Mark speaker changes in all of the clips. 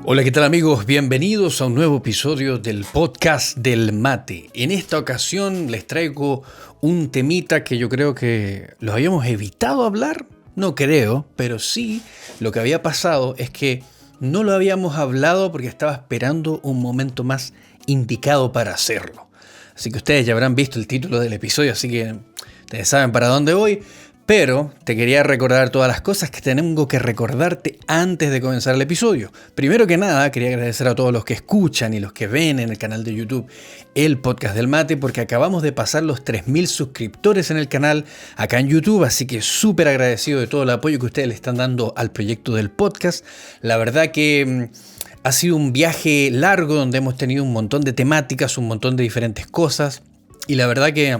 Speaker 1: Hola, ¿qué tal amigos? Bienvenidos a un nuevo episodio del podcast del mate. En esta ocasión les traigo un temita que yo creo que los habíamos evitado hablar. No creo, pero sí lo que había pasado es que no lo habíamos hablado porque estaba esperando un momento más indicado para hacerlo. Así que ustedes ya habrán visto el título del episodio, así que ustedes saben para dónde voy. Pero te quería recordar todas las cosas que tengo que recordarte antes de comenzar el episodio. Primero que nada, quería agradecer a todos los que escuchan y los que ven en el canal de YouTube el podcast del mate, porque acabamos de pasar los 3.000 suscriptores en el canal acá en YouTube, así que súper agradecido de todo el apoyo que ustedes le están dando al proyecto del podcast. La verdad que ha sido un viaje largo donde hemos tenido un montón de temáticas, un montón de diferentes cosas, y la verdad que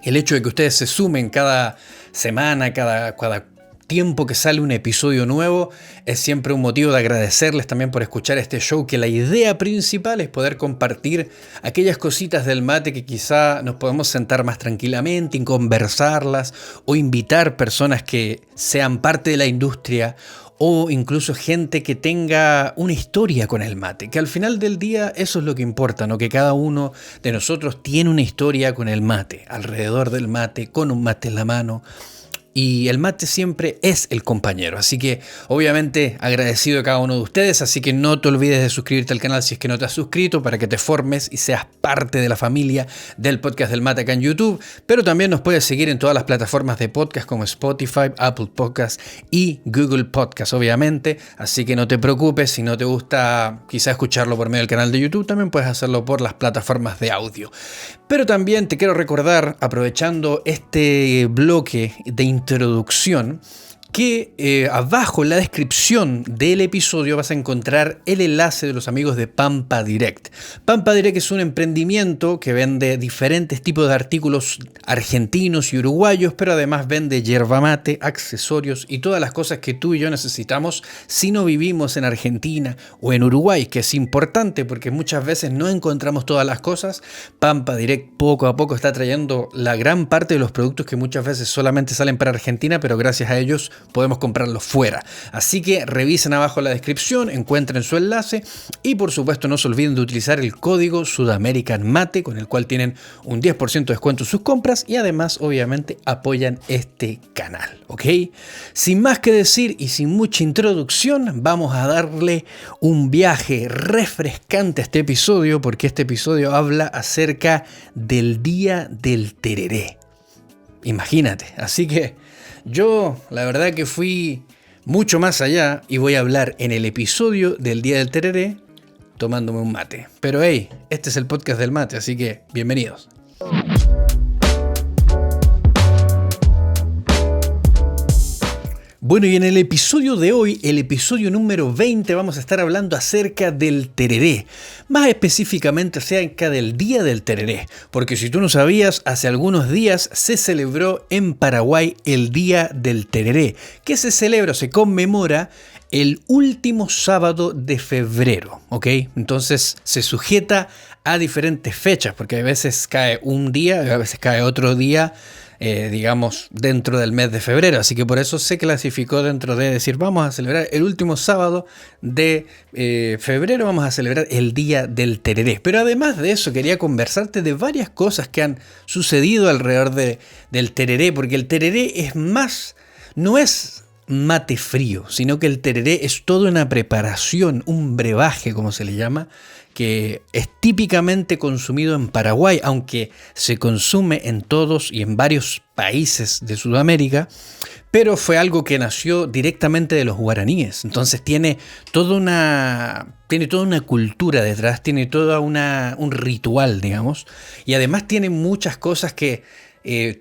Speaker 1: el hecho de que ustedes se sumen cada semana, cada tiempo que sale un episodio nuevo, es siempre un motivo de agradecerles también por escuchar este show, que la idea principal es poder compartir aquellas cositas del mate que quizá nos podemos sentar más tranquilamente y conversarlas, o invitar personas que sean parte de la industria, o incluso gente que tenga una historia con el mate, que al final del día eso es lo que importa, ¿no? Que cada uno de nosotros tiene una historia con el mate, alrededor del mate, con un mate en la mano. Y el mate siempre es el compañero, así que obviamente agradecido de cada uno de ustedes, así que no te olvides de suscribirte al canal si es que no te has suscrito, para que te formes y seas parte de la familia del podcast del mate acá en YouTube, pero también nos puedes seguir en todas las plataformas de podcast como Spotify, Apple Podcasts y Google Podcasts, obviamente, así que no te preocupes, si no te gusta quizá escucharlo por medio del canal de YouTube, también puedes hacerlo por las plataformas de audio. Pero también te quiero recordar, aprovechando este bloque de introducción, que abajo en la descripción del episodio vas a encontrar el enlace de los amigos de Pampa Direct. Pampa Direct es un emprendimiento que vende diferentes tipos de artículos argentinos y uruguayos, pero además vende yerba mate, accesorios y todas las cosas que tú y yo necesitamos si no vivimos en Argentina o en Uruguay, que es importante porque muchas veces no encontramos todas las cosas. Pampa Direct poco a poco está trayendo la gran parte de los productos que muchas veces solamente salen para Argentina, pero gracias a ellos podemos comprarlos fuera. Así que revisen abajo la descripción, encuentren su enlace y por supuesto no se olviden de utilizar el código Sudamerican Mate, con el cual tienen un 10% de descuento en sus compras y además obviamente apoyan este canal, ¿ok? Sin más que decir y sin mucha introducción, vamos a darle un viaje refrescante a este episodio, porque este episodio habla acerca del Día del Tereré. Imagínate, así que yo, la verdad que fui mucho más allá y voy a hablar en el episodio del Día del Tereré tomándome un mate. Pero hey, este es el podcast del mate, así que bienvenidos. Bueno, y en el episodio de hoy, el episodio número 20, vamos a estar hablando acerca del tereré. Más específicamente acerca del Día del Tereré. Porque si tú no sabías, hace algunos días se celebró en Paraguay el Día del Tereré. Que se celebra, se conmemora el último sábado de febrero, ¿ok? Entonces se sujeta a diferentes fechas, porque a veces cae un día, a veces cae otro día, digamos, dentro del mes de febrero. Así que por eso se clasificó dentro de decir, vamos a celebrar el último sábado de febrero, vamos a celebrar el Día del Tereré. Pero además de eso, quería conversarte de varias cosas que han sucedido alrededor del tereré, porque el tereré es más, no es mate frío, sino que el tereré es toda una preparación, un brebaje, como se le llama, que es típicamente consumido en Paraguay, aunque se consume en todos y en varios países de Sudamérica, pero fue algo que nació directamente de los guaraníes. Entonces tiene toda una cultura detrás, tiene todo un ritual, digamos, y además tiene muchas cosas que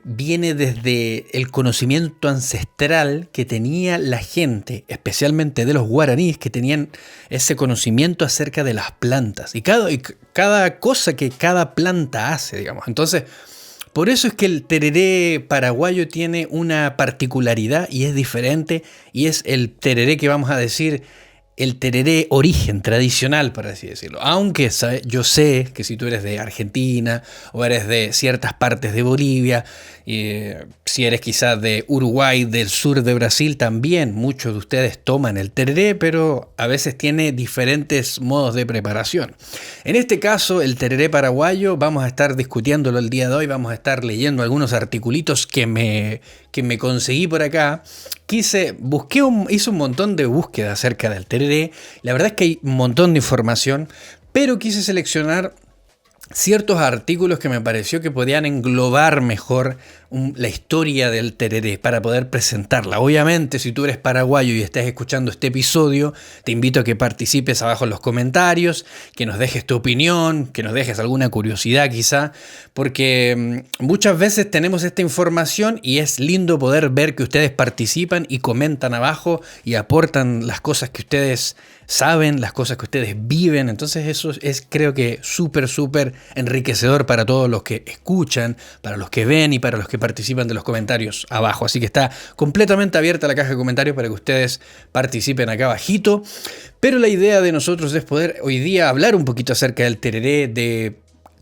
Speaker 1: viene desde el conocimiento ancestral que tenía la gente, especialmente de los guaraníes, que tenían ese conocimiento acerca de las plantas y cada cosa que cada planta hace, digamos. Entonces, por eso es que el tereré paraguayo tiene una particularidad y es diferente, y es el tereré que vamos a decir el tereré origen tradicional, por así decirlo. Aunque yo sé que si tú eres de Argentina o eres de ciertas partes de Bolivia, si eres quizás de Uruguay, del sur de Brasil, también muchos de ustedes toman el tereré, pero a veces tiene diferentes modos de preparación. En este caso, el tereré paraguayo, vamos a estar discutiéndolo el día de hoy, vamos a estar leyendo algunos articulitos que me conseguí por acá. Hice un montón de búsqueda acerca del tereré. La verdad es que hay un montón de información, pero quise seleccionar ciertos artículos que me pareció que podían englobar mejor la historia del tereré para poder presentarla. Obviamente, si tú eres paraguayo y estás escuchando este episodio, te invito a que participes abajo en los comentarios, que nos dejes tu opinión, que nos dejes alguna curiosidad quizá, porque muchas veces tenemos esta información y es lindo poder ver que ustedes participan y comentan abajo y aportan las cosas que ustedes saben, las cosas que ustedes viven. Entonces eso es, creo que súper enriquecedor para todos los que escuchan, para los que ven y para los que participan de los comentarios abajo. Así que está completamente abierta la caja de comentarios para que ustedes participen acá abajito. Pero la idea de nosotros es poder hoy día hablar un poquito acerca del tereré, de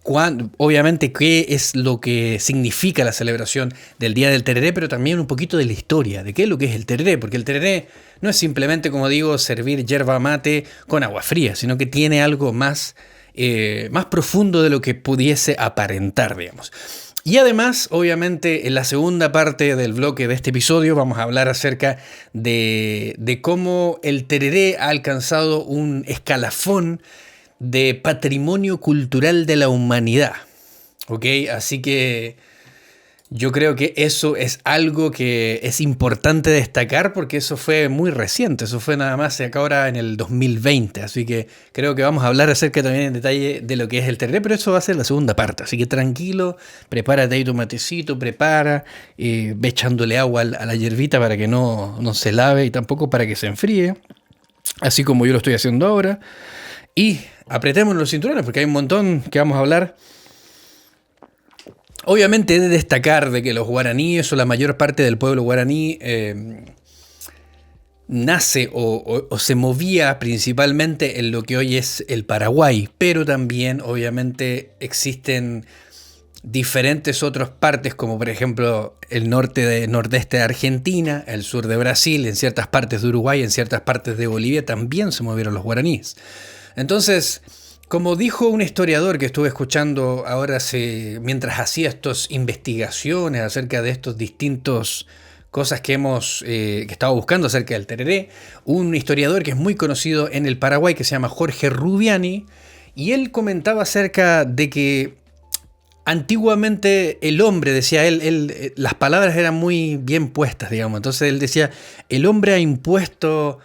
Speaker 1: obviamente qué es lo que significa la celebración del Día del Tereré, pero también un poquito de la historia, de qué es lo que es el tereré, porque el tereré no es simplemente, como digo, servir yerba mate con agua fría, sino que tiene algo más profundo de lo que pudiese aparentar, digamos. Y además, obviamente, en la segunda parte del bloque de este episodio vamos a hablar acerca de cómo el tereré ha alcanzado un escalafón de patrimonio cultural de la humanidad. ¿Ok? Así que yo creo que eso es algo que es importante destacar porque eso fue muy reciente, eso fue nada más acá ahora en el 2020, así que creo que vamos a hablar acerca también en detalle de lo que es el tereré, pero eso va a ser la segunda parte, así que tranquilo, prepárate ahí tu matecito, ve echándole agua a la hierbita para que no se lave y tampoco para que se enfríe, así como yo lo estoy haciendo ahora, y apretémonos los cinturones porque hay un montón que vamos a hablar. Obviamente he de destacar de que los guaraníes o la mayor parte del pueblo guaraní nace o se movía principalmente en lo que hoy es el Paraguay, pero también obviamente existen diferentes otras partes como por ejemplo el nordeste de Argentina, el sur de Brasil, en ciertas partes de Uruguay, en ciertas partes de Bolivia también se movieron los guaraníes. Entonces, como dijo un historiador que estuve escuchando ahora mientras hacía estas investigaciones acerca de estos distintos cosas que estaba buscando acerca del tereré, un historiador que es muy conocido en el Paraguay que se llama Jorge Rubiani, y él comentaba acerca de que antiguamente el hombre, decía él, las palabras eran muy bien puestas, digamos, entonces él decía, el hombre ha impuesto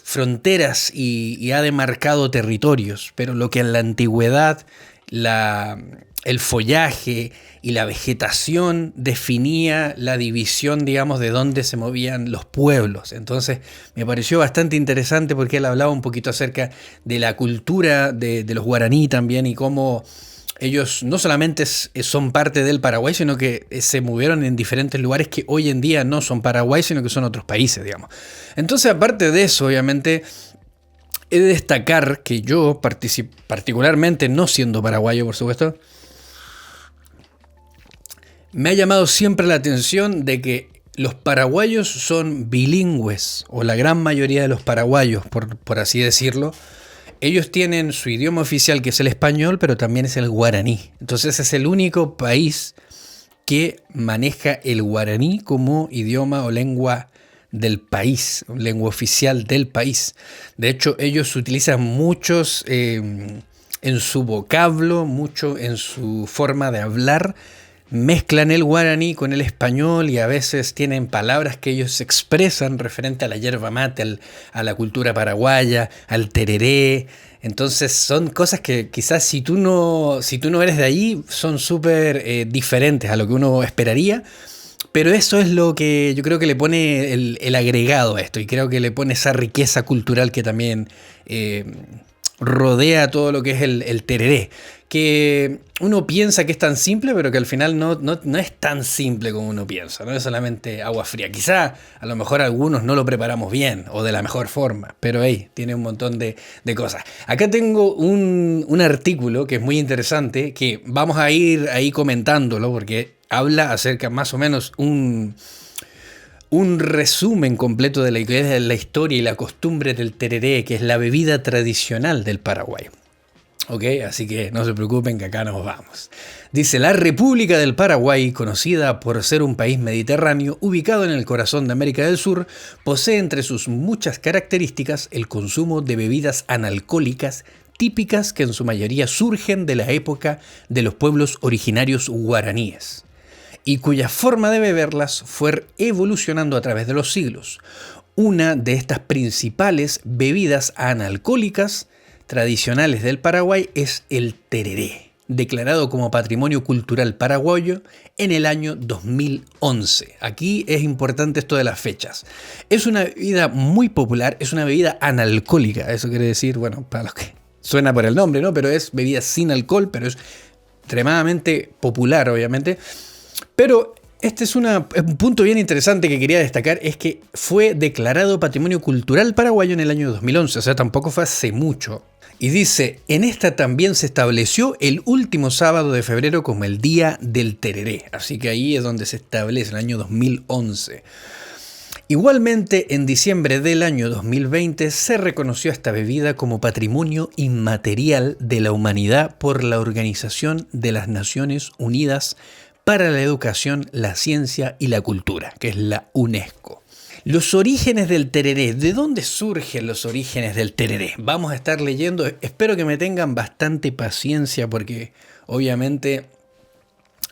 Speaker 1: fronteras y ha demarcado territorios, pero lo que en la antigüedad el follaje y la vegetación definía la división, digamos, de dónde se movían los pueblos. Entonces me pareció bastante interesante porque él hablaba un poquito acerca de la cultura de los guaraní también y cómo ellos no solamente son parte del Paraguay, sino que se movieron en diferentes lugares que hoy en día no son Paraguay, sino que son otros países, digamos. Entonces, aparte de eso, obviamente, he de destacar que yo, particularmente no siendo paraguayo, por supuesto, me ha llamado siempre la atención de que los paraguayos son bilingües, o la gran mayoría de los paraguayos, por así decirlo. Ellos tienen su idioma oficial que es el español, pero también es el guaraní. Entonces es el único país que maneja el guaraní como idioma o lengua del país, lengua oficial del país. De hecho, ellos utilizan muchos en su vocablo, mucho en su forma de hablar, mezclan el guaraní con el español y a veces tienen palabras que ellos expresan referente a la yerba mate, a la cultura paraguaya, al tereré. Entonces son cosas que quizás si tú no eres de ahí son súper diferentes a lo que uno esperaría. Pero eso es lo que yo creo que le pone el agregado a esto y creo que le pone esa riqueza cultural que también rodea todo lo que es el tereré, que uno piensa que es tan simple, pero que al final no es tan simple como uno piensa, no es solamente agua fría. Quizá a lo mejor algunos no lo preparamos bien o de la mejor forma, pero ahí tiene un montón de cosas. Acá tengo un artículo que es muy interesante, que vamos a ir ahí comentándolo porque habla acerca más o menos un resumen completo de la historia y la costumbre del tereré, que es la bebida tradicional del Paraguay. Ok, así que no se preocupen que acá nos vamos. Dice, la República del Paraguay, conocida por ser un país mediterráneo ubicado en el corazón de América del Sur, posee entre sus muchas características el consumo de bebidas analcohólicas típicas que en su mayoría surgen de la época de los pueblos originarios guaraníes y cuya forma de beberlas fue evolucionando a través de los siglos. Una de estas principales bebidas analcohólicas tradicionales del Paraguay es el tereré, declarado como Patrimonio Cultural Paraguayo en el año 2011. Aquí es importante esto de las fechas. Es una bebida muy popular, es una bebida analcohólica, eso quiere decir, bueno, para los que suena por el nombre, ¿no? Pero es bebida sin alcohol, pero es extremadamente popular, obviamente. Pero este es un punto bien interesante que quería destacar, es que fue declarado Patrimonio Cultural Paraguayo en el año 2011, o sea, tampoco fue hace mucho. Y dice, en esta también se estableció el último sábado de febrero como el Día del Tereré, así que ahí es donde se establece, el año 2011. Igualmente, en diciembre del año 2020 se reconoció esta bebida como Patrimonio Inmaterial de la Humanidad por la Organización de las Naciones Unidas para la Educación, la Ciencia y la Cultura, que es la UNESCO. Los orígenes del tereré. ¿De dónde surgen los orígenes del tereré? Vamos a estar leyendo. Espero que me tengan bastante paciencia porque obviamente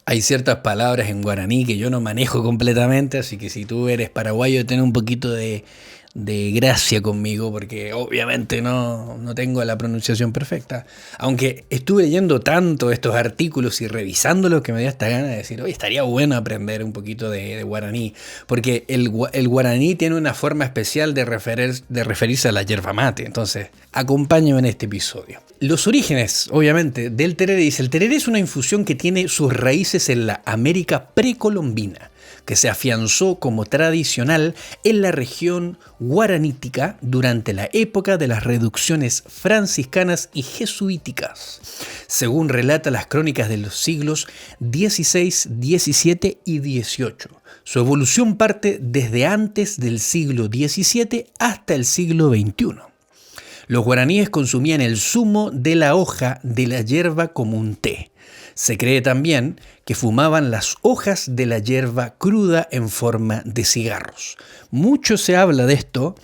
Speaker 1: hay ciertas palabras en guaraní que yo no manejo completamente, así que si tú eres paraguayo, ten un poquito de gracia conmigo porque obviamente no tengo la pronunciación perfecta. Aunque estuve leyendo tanto estos artículos y revisándolos que me dio esta gana de decir, oye, estaría bueno aprender un poquito de guaraní, porque el guaraní tiene una forma especial de referirse a la yerba mate. Entonces, acompáñame en este episodio. Los orígenes, obviamente, del tereré. Dice, el tereré es una infusión que tiene sus raíces en la América precolombina, que se afianzó como tradicional en la región guaranítica durante la época de las reducciones franciscanas y jesuíticas, según relata las crónicas de los siglos XVI, XVII y XVIII. Su evolución parte desde antes del siglo XVII hasta el siglo XXI. Los guaraníes consumían el zumo de la hoja de la yerba como un té. Se cree también que fumaban las hojas de la yerba cruda en forma de cigarros. Mucho se habla de esto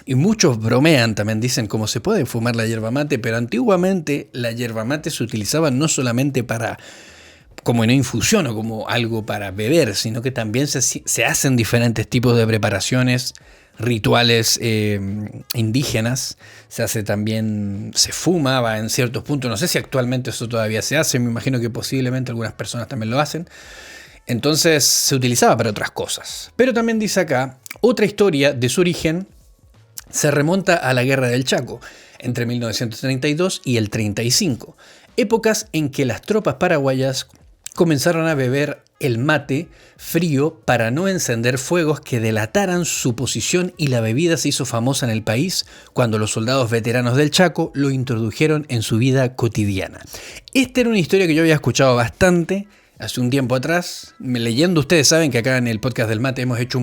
Speaker 1: y muchos bromean, también dicen cómo se puede fumar la yerba mate, pero antiguamente la yerba mate se utilizaba no solamente como una infusión o como algo para beber, sino que también se hacen diferentes tipos de preparaciones, rituales indígenas. Se hace también, se fumaba en ciertos puntos, no sé si actualmente eso todavía se hace, me imagino que posiblemente algunas personas también lo hacen. Entonces se utilizaba para otras cosas. Pero también dice acá, otra historia de su origen se remonta a la Guerra del Chaco, entre 1932 y el 35, épocas en que las tropas paraguayas comenzaron a beber el mate frío para no encender fuegos que delataran su posición, y la bebida se hizo famosa en el país cuando los soldados veteranos del Chaco lo introdujeron en su vida cotidiana. Esta era una historia que yo había escuchado bastante hace un tiempo atrás. Leyendo, ustedes saben que acá en el podcast del mate hemos hecho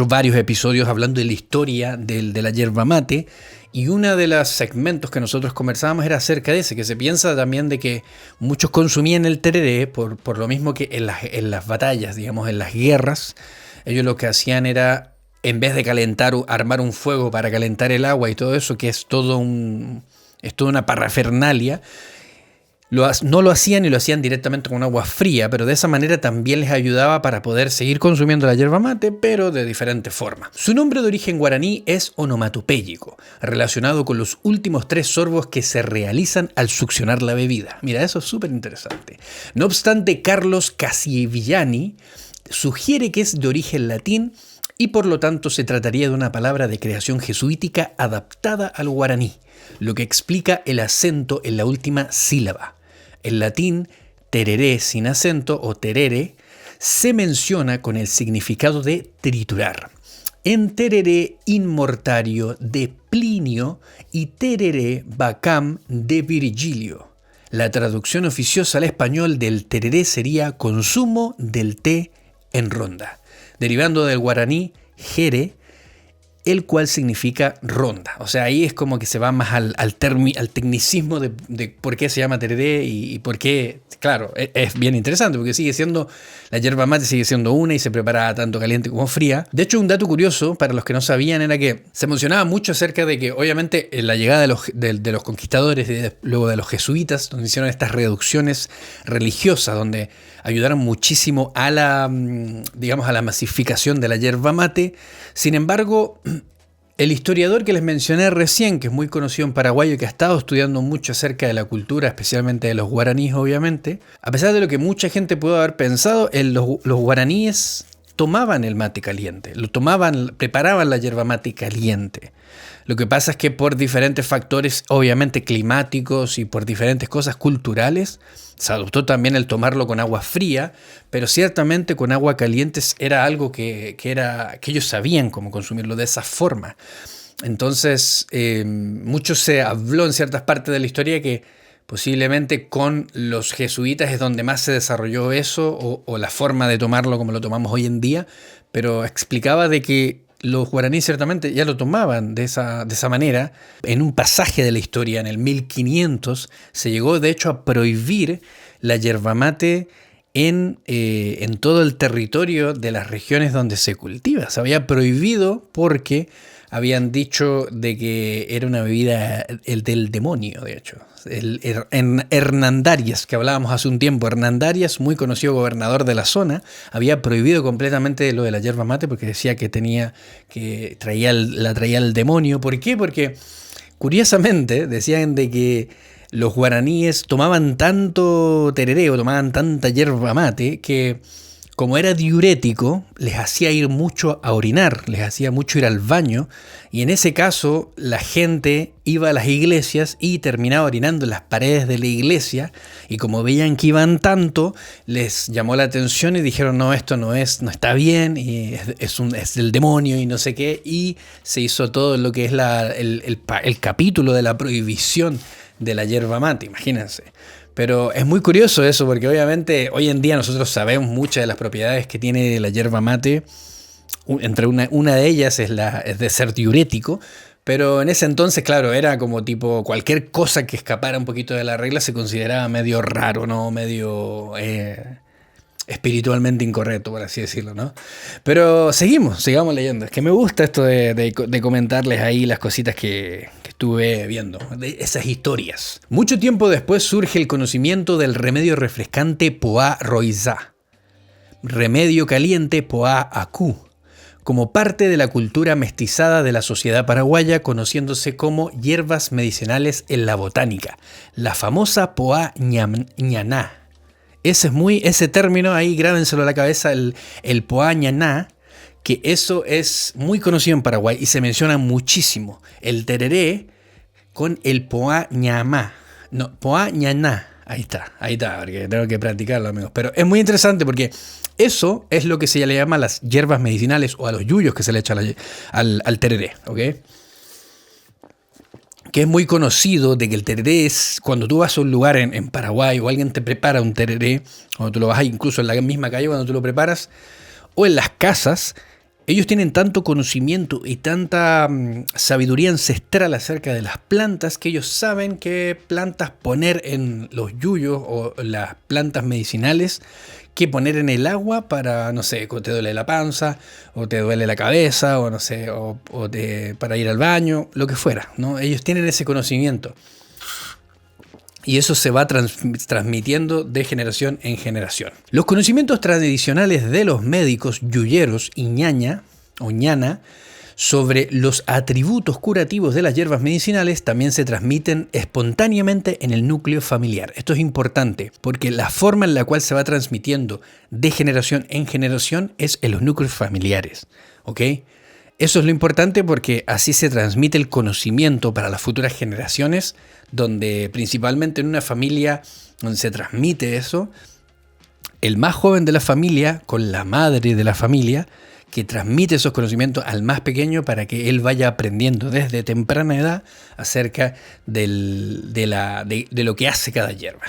Speaker 1: varios episodios hablando de la historia de la yerba mate, y uno de los segmentos que nosotros conversábamos era acerca de ese, que se piensa también de que muchos consumían el tereré por lo mismo que en las batallas, digamos, en las guerras, ellos lo que hacían era, en vez de calentar, armar un fuego para calentar el agua y todo eso, que es toda una parafernalia, no lo hacían y lo hacían directamente con agua fría, pero de esa manera también les ayudaba para poder seguir consumiendo la yerba mate, pero de diferente forma. Su nombre de origen guaraní es onomatopéyico, relacionado con los últimos 3 sorbos que se realizan al succionar la bebida. Mira, eso es súper interesante. No obstante, Carlos Cassievillani sugiere que es de origen latín y por lo tanto se trataría de una palabra de creación jesuítica adaptada al guaraní, lo que explica el acento en la última sílaba. En latín, tereré sin acento o terere se menciona con el significado de triturar. En tereré inmortario de Plinio y tereré bacam de Virgilio. La traducción oficiosa al español del tereré sería consumo del té en ronda, derivando del guaraní jere, el cual significa ronda. O sea, ahí es como que se va más al tecnicismo de por qué se llama tereré y por qué. Claro, es bien interesante porque la yerba mate sigue siendo una y se prepara tanto caliente como fría. De hecho, un dato curioso para los que no sabían era que se mencionaba mucho acerca de que obviamente en la llegada de los conquistadores y luego de los jesuitas, donde hicieron estas reducciones religiosas, donde ayudaron muchísimo a la masificación de la yerba mate. Sin embargo, el historiador que les mencioné recién, que es muy conocido en Paraguay y que ha estado estudiando mucho acerca de la cultura, especialmente de los guaraníes, obviamente, a pesar de lo que mucha gente pudo haber pensado, los guaraníes tomaban el mate caliente, preparaban la yerba mate caliente. Lo que pasa es que por diferentes factores, obviamente climáticos y por diferentes cosas culturales, se adoptó también el tomarlo con agua fría, pero ciertamente con agua caliente era algo que ellos sabían cómo consumirlo de esa forma. Entonces, mucho se habló en ciertas partes de la historia que posiblemente con los jesuitas es donde más se desarrolló eso o la forma de tomarlo como lo tomamos hoy en día, pero explicaba de que los guaraníes ciertamente ya lo tomaban de esa manera. En un pasaje de la historia, en el 1500, se llegó de hecho a prohibir la yerba mate en todo el territorio de las regiones donde se cultiva. Se había prohibido porque habían dicho de que era una bebida del demonio, de hecho. En Hernán Darias, que hablábamos hace un tiempo, Hernán Darias, muy conocido gobernador de la zona, había prohibido completamente lo de la yerba mate porque decía que la traía el demonio. ¿Por qué? Porque curiosamente decían de que los guaraníes tomaban tanto tereré o tomaban tanta yerba mate que, como era diurético, les hacía ir mucho a orinar, les hacía mucho ir al baño, y en ese caso la gente iba a las iglesias y terminaba orinando en las paredes de la iglesia, y como veían que iban tanto, les llamó la atención y dijeron, no, esto no está bien, y es del demonio y no sé qué, y se hizo todo lo que es el capítulo de la prohibición de la yerba mate, imagínense. Pero es muy curioso eso, porque obviamente hoy en día nosotros sabemos muchas de las propiedades que tiene la yerba mate. Entre una de ellas es de ser diurético, pero en ese entonces, claro, era como tipo cualquier cosa que escapara un poquito de la regla se consideraba medio raro, ¿no? Medio espiritualmente incorrecto, por así decirlo, ¿no? Pero sigamos leyendo. Es que me gusta esto de comentarles ahí las cositas que estuve viendo, de esas historias. Mucho tiempo después surge el conocimiento del remedio refrescante Poá Roizá, remedio caliente Poá Acú, como parte de la cultura mestizada de la sociedad paraguaya, conociéndose como hierbas medicinales en la botánica, la famosa Poá ñaná. Ese término ahí, grábenselo a la cabeza, el Poá ñaná, que eso es muy conocido en Paraguay y se menciona muchísimo. El tereré con el Poá ñamá. No, Poá ñaná. Ahí está, porque tengo que practicarlo, amigos. Pero es muy interesante porque eso es lo que se le llama las hierbas medicinales o a los yuyos que se le echa al tereré, ¿ok? Que es muy conocido de que el tereré es, cuando tú vas a un lugar en Paraguay o alguien te prepara un tereré, cuando tú lo vas a, incluso en la misma calle cuando tú lo preparas, o en las casas, ellos tienen tanto conocimiento y tanta sabiduría ancestral acerca de las plantas que ellos saben qué plantas poner en los yuyos o las plantas medicinales, qué poner en el agua para, no sé, te duele la panza, o te duele la cabeza, o no sé, para ir al baño, lo que fuera, ¿no? Ellos tienen ese conocimiento. Y eso se va transmitiendo de generación en generación. Los conocimientos tradicionales de los médicos yuyeros y ñaña o ñana sobre los atributos curativos de las hierbas medicinales también se transmiten espontáneamente en el núcleo familiar. Esto es importante porque la forma en la cual se va transmitiendo de generación en generación es en los núcleos familiares. ¿ok? Eso es lo importante porque así se transmite el conocimiento para las futuras generaciones, donde principalmente en una familia donde se transmite eso, el más joven de la familia con la madre de la familia, que transmite esos conocimientos al más pequeño para que él vaya aprendiendo desde temprana edad acerca de lo que hace cada hierba.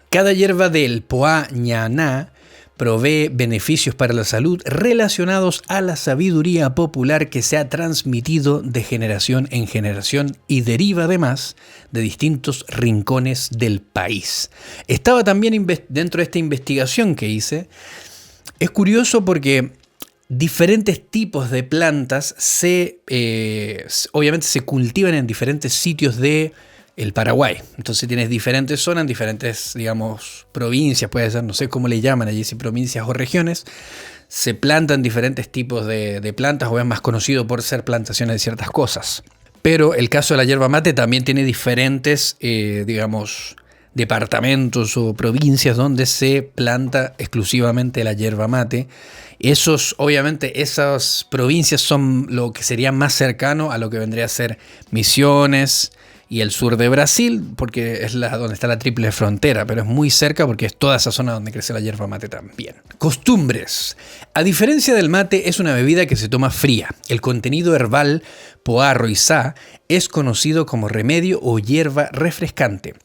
Speaker 1: Cada hierba del Poá Ñaná provee beneficios para la salud relacionados a la sabiduría popular que se ha transmitido de generación en generación y deriva además de distintos rincones del país. Estaba también dentro de esta investigación que hice. Es curioso porque diferentes tipos de plantas obviamente se cultivan en diferentes sitios de el Paraguay. Entonces tienes diferentes zonas, diferentes, digamos, provincias, puede ser, no sé cómo le llaman allí, si provincias o regiones. Se plantan diferentes tipos de plantas, o es más conocido por ser plantaciones de ciertas cosas. Pero el caso de la yerba mate también tiene diferentes, digamos, departamentos o provincias donde se planta exclusivamente la yerba mate. Obviamente, esas provincias son lo que sería más cercano a lo que vendría a ser Misiones y el sur de Brasil, porque es donde está la triple frontera, pero es muy cerca porque es toda esa zona donde crece la yerba mate también. Costumbres. A diferencia del mate, es una bebida que se toma fría. El contenido herbal Poá Roizá es conocido como remedio o hierba refrescante.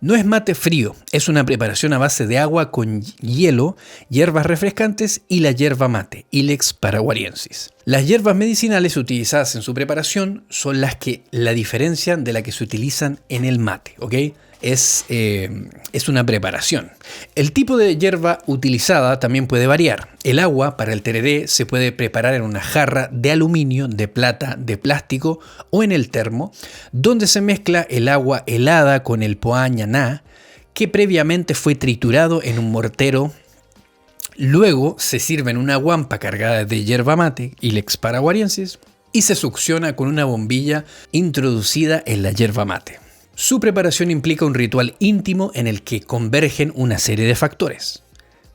Speaker 1: No es mate frío, es una preparación a base de agua con hielo, hierbas refrescantes y la yerba mate, Ilex paraguariensis. Las hierbas medicinales utilizadas en su preparación son las que la diferencian de la que se utilizan en el mate, ¿ok? Es una preparación. El tipo de hierba utilizada también puede variar. El agua para el tereré se puede preparar en una jarra de aluminio, de plata, de plástico o en el termo, donde se mezcla el agua helada con el Poá Ñaná, que previamente fue triturado en un mortero. Luego se sirve en una guampa cargada de yerba mate, Ilex paraguariensis, y se succiona con una bombilla introducida en la yerba mate. Su preparación implica un ritual íntimo en el que convergen una serie de factores.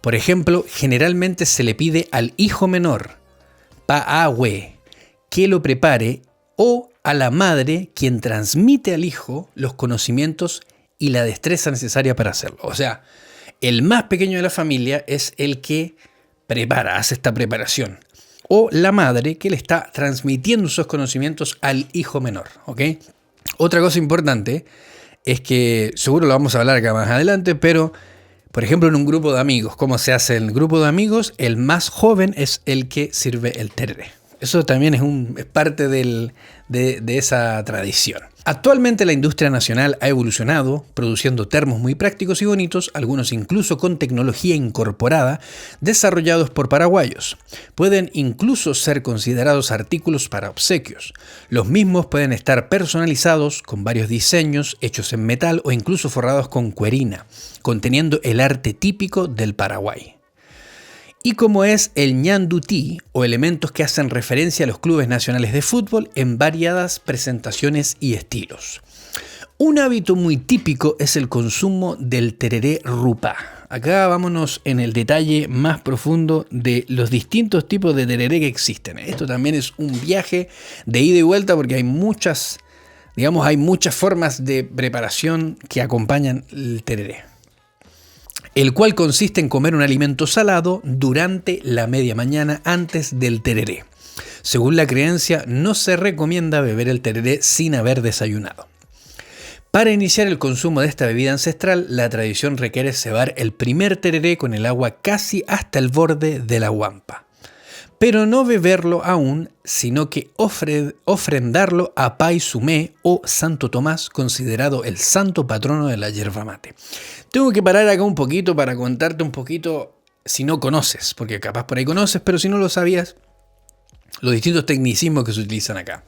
Speaker 1: Por ejemplo, generalmente se le pide al hijo menor, Pa'ahue, que lo prepare, o a la madre, quien transmite al hijo los conocimientos y la destreza necesaria para hacerlo. O sea, el más pequeño de la familia es el que hace esta preparación. O la madre que le está transmitiendo esos conocimientos al hijo menor, ¿ok? Otra cosa importante es que, seguro lo vamos a hablar acá más adelante, pero, por ejemplo, en un grupo de amigos, ¿cómo se hace en el grupo de amigos? El más joven es el que sirve el tereré. Eso también es parte de esa tradición. Actualmente la industria nacional ha evolucionado, produciendo termos muy prácticos y bonitos, algunos incluso con tecnología incorporada, desarrollados por paraguayos. Pueden incluso ser considerados artículos para obsequios. Los mismos pueden estar personalizados con varios diseños, hechos en metal o incluso forrados con cuerina, conteniendo el arte típico del Paraguay. Y como es el ñandutí, o elementos que hacen referencia a los clubes nacionales de fútbol en variadas presentaciones y estilos. Un hábito muy típico es el consumo del tereré rupá. Acá vámonos en el detalle más profundo de los distintos tipos de tereré que existen. Esto también es un viaje de ida y vuelta porque hay muchas formas de preparación que acompañan el tereré, el cual consiste en comer un alimento salado durante la media mañana antes del tereré. Según la creencia, no se recomienda beber el tereré sin haber desayunado. Para iniciar el consumo de esta bebida ancestral, la tradición requiere cebar el primer tereré con el agua casi hasta el borde de la guampa. Pero no beberlo aún, sino que ofrendarlo a Pai Sumé o Santo Tomás, considerado el santo patrono de la yerba mate. Tengo que parar acá un poquito para contarte un poquito, si no conoces, porque capaz por ahí conoces, pero si no lo sabías, los distintos tecnicismos que se utilizan acá.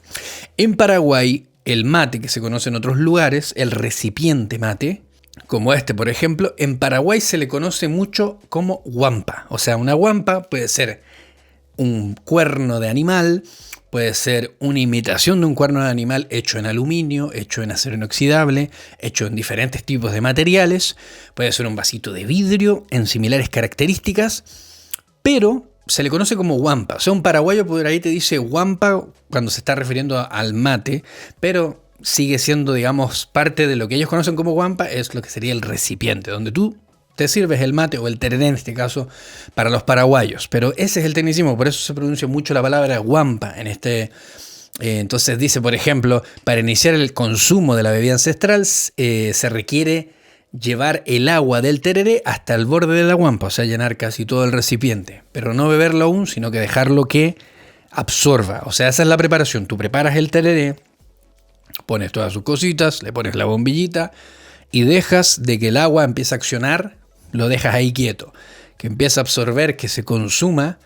Speaker 1: En Paraguay, el mate que se conoce en otros lugares, el recipiente mate, como este por ejemplo, en Paraguay se le conoce mucho como guampa. O sea, una guampa puede ser un cuerno de animal, puede ser una imitación de un cuerno de animal hecho en aluminio, hecho en acero inoxidable, hecho en diferentes tipos de materiales, puede ser un vasito de vidrio en similares características, pero se le conoce como guampa. O sea, un paraguayo por ahí te dice guampa cuando se está refiriendo al mate, pero sigue siendo, digamos, parte de lo que ellos conocen como guampa, es lo que sería el recipiente, donde tú te sirves el mate o el tereré en este caso para los paraguayos. Pero ese es el tecnicismo, por eso se pronuncia mucho la palabra guampa en este. Entonces dice, por ejemplo, para iniciar el consumo de la bebida ancestral se requiere llevar el agua del tereré hasta el borde de la guampa, o sea, llenar casi todo el recipiente, pero no beberlo aún, sino que dejarlo que absorba. O sea, esa es la preparación. Tú preparas el tereré, pones todas sus cositas, le pones la bombillita y dejas de que el agua empiece a accionar, lo dejas ahí quieto, que empiece a absorber, que se consuma.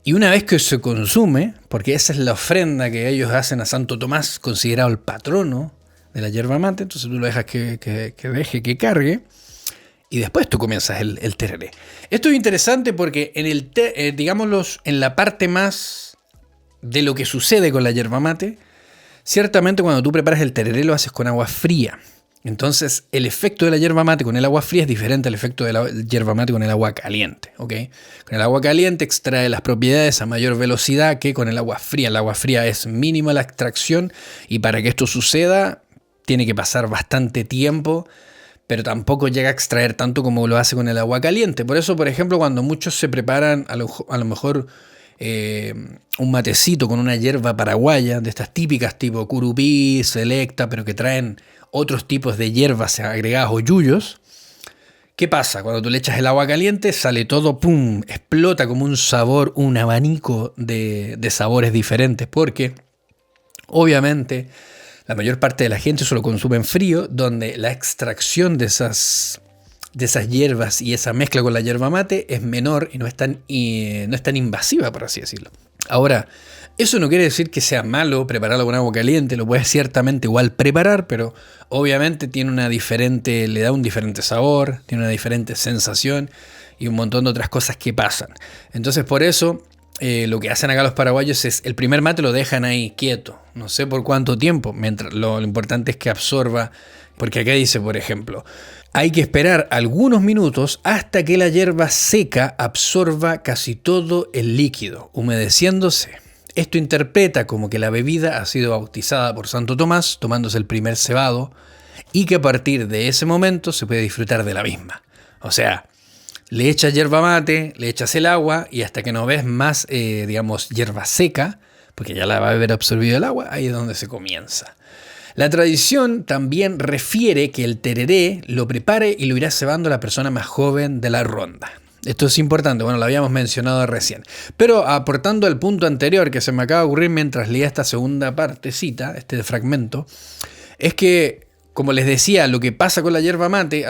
Speaker 1: Y una vez que se consume, porque esa es la ofrenda que ellos hacen a Santo Tomás, considerado el patrono de la yerba mate, entonces tú lo dejas que deje que cargue y después tú comienzas el tereré. Esto es interesante porque digámoslo, en la parte más de lo que sucede con la yerba mate, ciertamente cuando tú preparas el tereré lo haces con agua fría. Entonces el efecto de la yerba mate con el agua fría es diferente al efecto de la yerba mate con el agua caliente, ¿ok? Con el agua caliente extrae las propiedades a mayor velocidad que con el agua fría. El agua fría es mínima la extracción y para que esto suceda tiene que pasar bastante tiempo, pero tampoco llega a extraer tanto como lo hace con el agua caliente. Por eso, por ejemplo, cuando muchos se preparan a lo mejor un matecito con una hierba paraguaya, de estas típicas tipo curupí, selecta, pero que traen otros tipos de hierbas agregadas o yuyos, ¿qué pasa? Cuando tú le echas el agua caliente sale todo, ¡pum!, explota como un sabor, un abanico de sabores diferentes, porque obviamente la mayor parte de la gente solo consume en frío, donde la extracción de esas hierbas y esa mezcla con la yerba mate es menor y no es tan invasiva, por así decirlo. Ahora, eso no quiere decir que sea malo prepararlo con agua caliente, lo puedes ciertamente igual preparar, pero obviamente le da un diferente sabor, tiene una diferente sensación y un montón de otras cosas que pasan. Entonces por eso lo que hacen acá los paraguayos es el primer mate lo dejan ahí quieto, no sé por cuánto tiempo, mientras lo importante es que absorba, porque acá dice, por ejemplo, hay que esperar algunos minutos hasta que la hierba seca absorba casi todo el líquido, humedeciéndose. Esto interpreta como que la bebida ha sido bautizada por Santo Tomás, tomándose el primer cebado, y que a partir de ese momento se puede disfrutar de la misma. O sea, le echas yerba mate, le echas el agua, y hasta que no ves más, hierba seca, porque ya la va a haber absorbido el agua, ahí es donde se comienza. La tradición también refiere que el tereré lo prepare y lo irá cebando la persona más joven de la ronda. Esto es importante, bueno, lo habíamos mencionado recién. Pero aportando al punto anterior que se me acaba de ocurrir mientras leía esta segunda partecita, este fragmento, es que, como les decía, lo que pasa con la yerba mate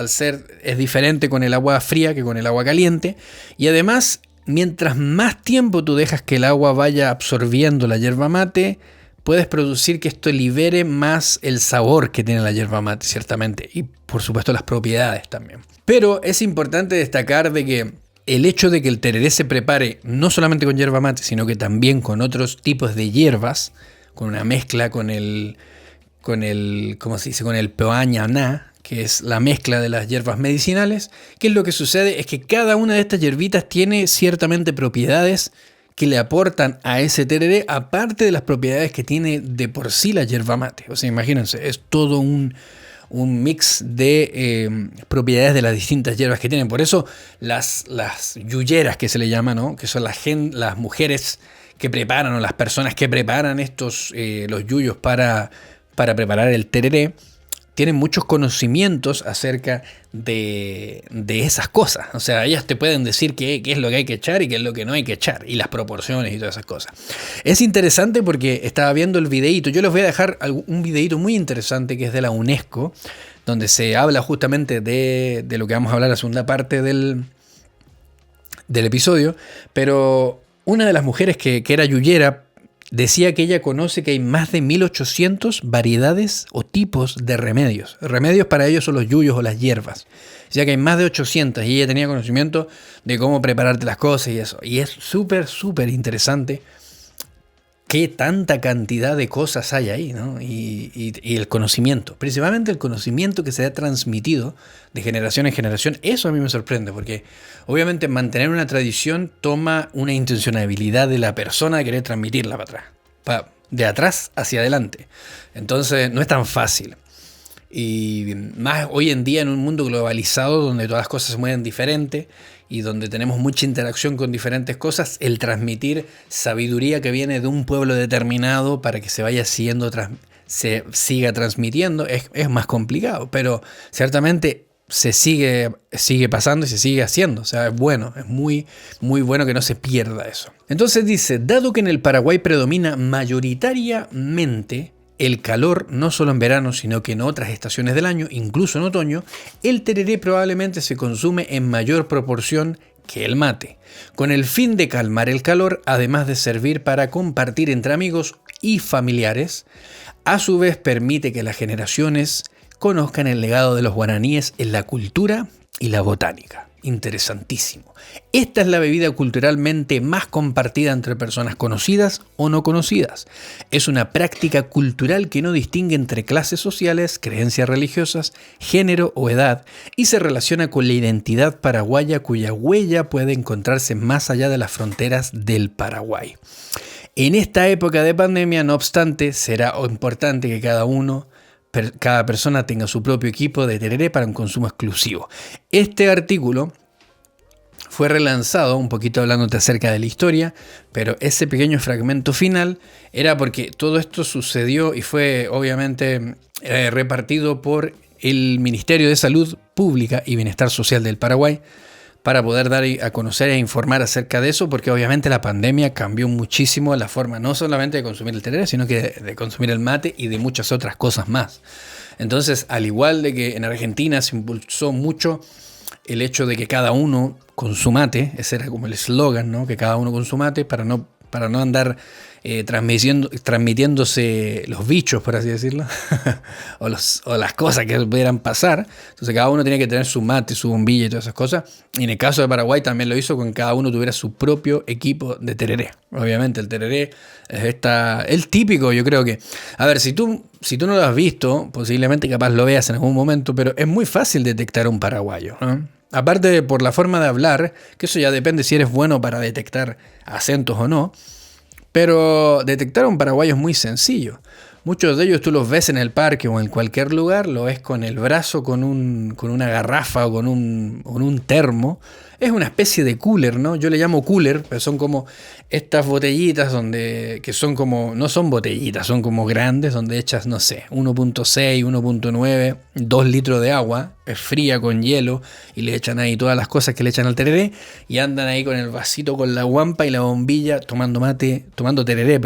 Speaker 1: es diferente con el agua fría que con el agua caliente. Y además, mientras más tiempo tú dejas que el agua vaya absorbiendo la yerba mate, puedes producir que esto libere más el sabor que tiene la yerba mate, ciertamente. Y por supuesto las propiedades también. Pero es importante destacar de que el hecho de que el tereré se prepare no solamente con yerba mate, sino que también con otros tipos de hierbas, con una mezcla con el ¿cómo se dice? Con el peoañaná, que es la mezcla de las hierbas medicinales. ¿Qué es lo que sucede? Es que cada una de estas hierbitas tiene ciertamente propiedades que le aportan a ese tereré, aparte de las propiedades que tiene de por sí la yerba mate. O sea, imagínense, es todo un mix de propiedades de las distintas hierbas que tienen. Por eso las yuyeras que se le llama, ¿no? Que son las mujeres que preparan o las personas que preparan los yuyos para preparar el tereré, tienen muchos conocimientos acerca de esas cosas. O sea, ellas te pueden decir qué es lo que hay que echar y qué es lo que no hay que echar, y las proporciones y todas esas cosas. Es interesante porque estaba viendo el videíto. Yo les voy a dejar un videíto muy interesante que es de la UNESCO, donde se habla justamente de lo que vamos a hablar en la segunda parte del episodio. Pero una de las mujeres que era yuyera decía que ella conoce que hay más de 1800 variedades o tipos de remedios. Remedios para ellos son los yuyos o las hierbas. Decía que hay más de 800 y ella tenía conocimiento de cómo prepararte las cosas y eso. Y es súper, súper interesante qué tanta cantidad de cosas hay ahí, ¿no? Y el conocimiento, principalmente el conocimiento que se ha transmitido de generación en generación, eso a mí me sorprende, porque obviamente mantener una tradición toma una intencionalidad de la persona de querer transmitirla para atrás, de atrás hacia adelante. Entonces no es tan fácil. Y más hoy en día en un mundo globalizado donde todas las cosas se mueven diferente y donde tenemos mucha interacción con diferentes cosas, el transmitir sabiduría que viene de un pueblo determinado para que se vaya se siga transmitiendo es más complicado, pero ciertamente se sigue pasando y se sigue haciendo. O sea, es bueno, es muy, muy bueno que no se pierda eso. Entonces dice, dado que en el Paraguay predomina mayoritariamente el calor, no solo en verano, sino que en otras estaciones del año, incluso en otoño, el tereré probablemente se consume en mayor proporción que el mate, con el fin de calmar el calor, además de servir para compartir entre amigos y familiares. A su vez permite que las generaciones conozcan el legado de los guaraníes en la cultura y la botánica. Interesantísimo. Esta es la bebida culturalmente más compartida entre personas conocidas o no conocidas. Es una práctica cultural que no distingue entre clases sociales, creencias religiosas, género o edad y se relaciona con la identidad paraguaya cuya huella puede encontrarse más allá de las fronteras del Paraguay. En esta época de pandemia, no obstante, será importante que cada persona tenga su propio equipo de tereré para un consumo exclusivo. Este artículo fue relanzado, un poquito hablándote acerca de la historia, pero ese pequeño fragmento final era porque todo esto sucedió y fue obviamente repartido por el Ministerio de Salud Pública y Bienestar Social del Paraguay para poder dar a conocer e informar acerca de eso, porque obviamente la pandemia cambió muchísimo la forma no solamente de consumir el tereré, sino que de consumir el mate y de muchas otras cosas más. Entonces, al igual de que en Argentina se impulsó mucho el hecho de que cada uno con su mate, ese era como el eslogan, ¿no? Que cada uno con su mate para no andar transmitiéndose los bichos, por así decirlo, o las cosas que pudieran pasar. Entonces cada uno tenía que tener su mate, su bombilla y todas esas cosas. Y en el caso de Paraguay también lo hizo con que cada uno tuviera su propio equipo de tereré. Obviamente el tereré es el típico, yo creo que... A ver, si tú no lo has visto, posiblemente capaz lo veas en algún momento, pero es muy fácil detectar a un paraguayo, ¿no? Aparte por la forma de hablar, que eso ya depende si eres bueno para detectar acentos o no. Pero detectar a un paraguayo es muy sencillo. Muchos de ellos tú los ves en el parque o en cualquier lugar, lo ves con el brazo, con una garrafa o con un termo. Es una especie de cooler, ¿no? Yo le llamo cooler, pero son como estas botellitas que son como, no son botellitas, son como grandes, donde echas, no sé, 1.6, 1.9, 2 litros de agua, es fría con hielo, y le echan ahí todas las cosas que le echan al tereré, y andan ahí con el vasito, con la guampa y la bombilla, tomando tereré,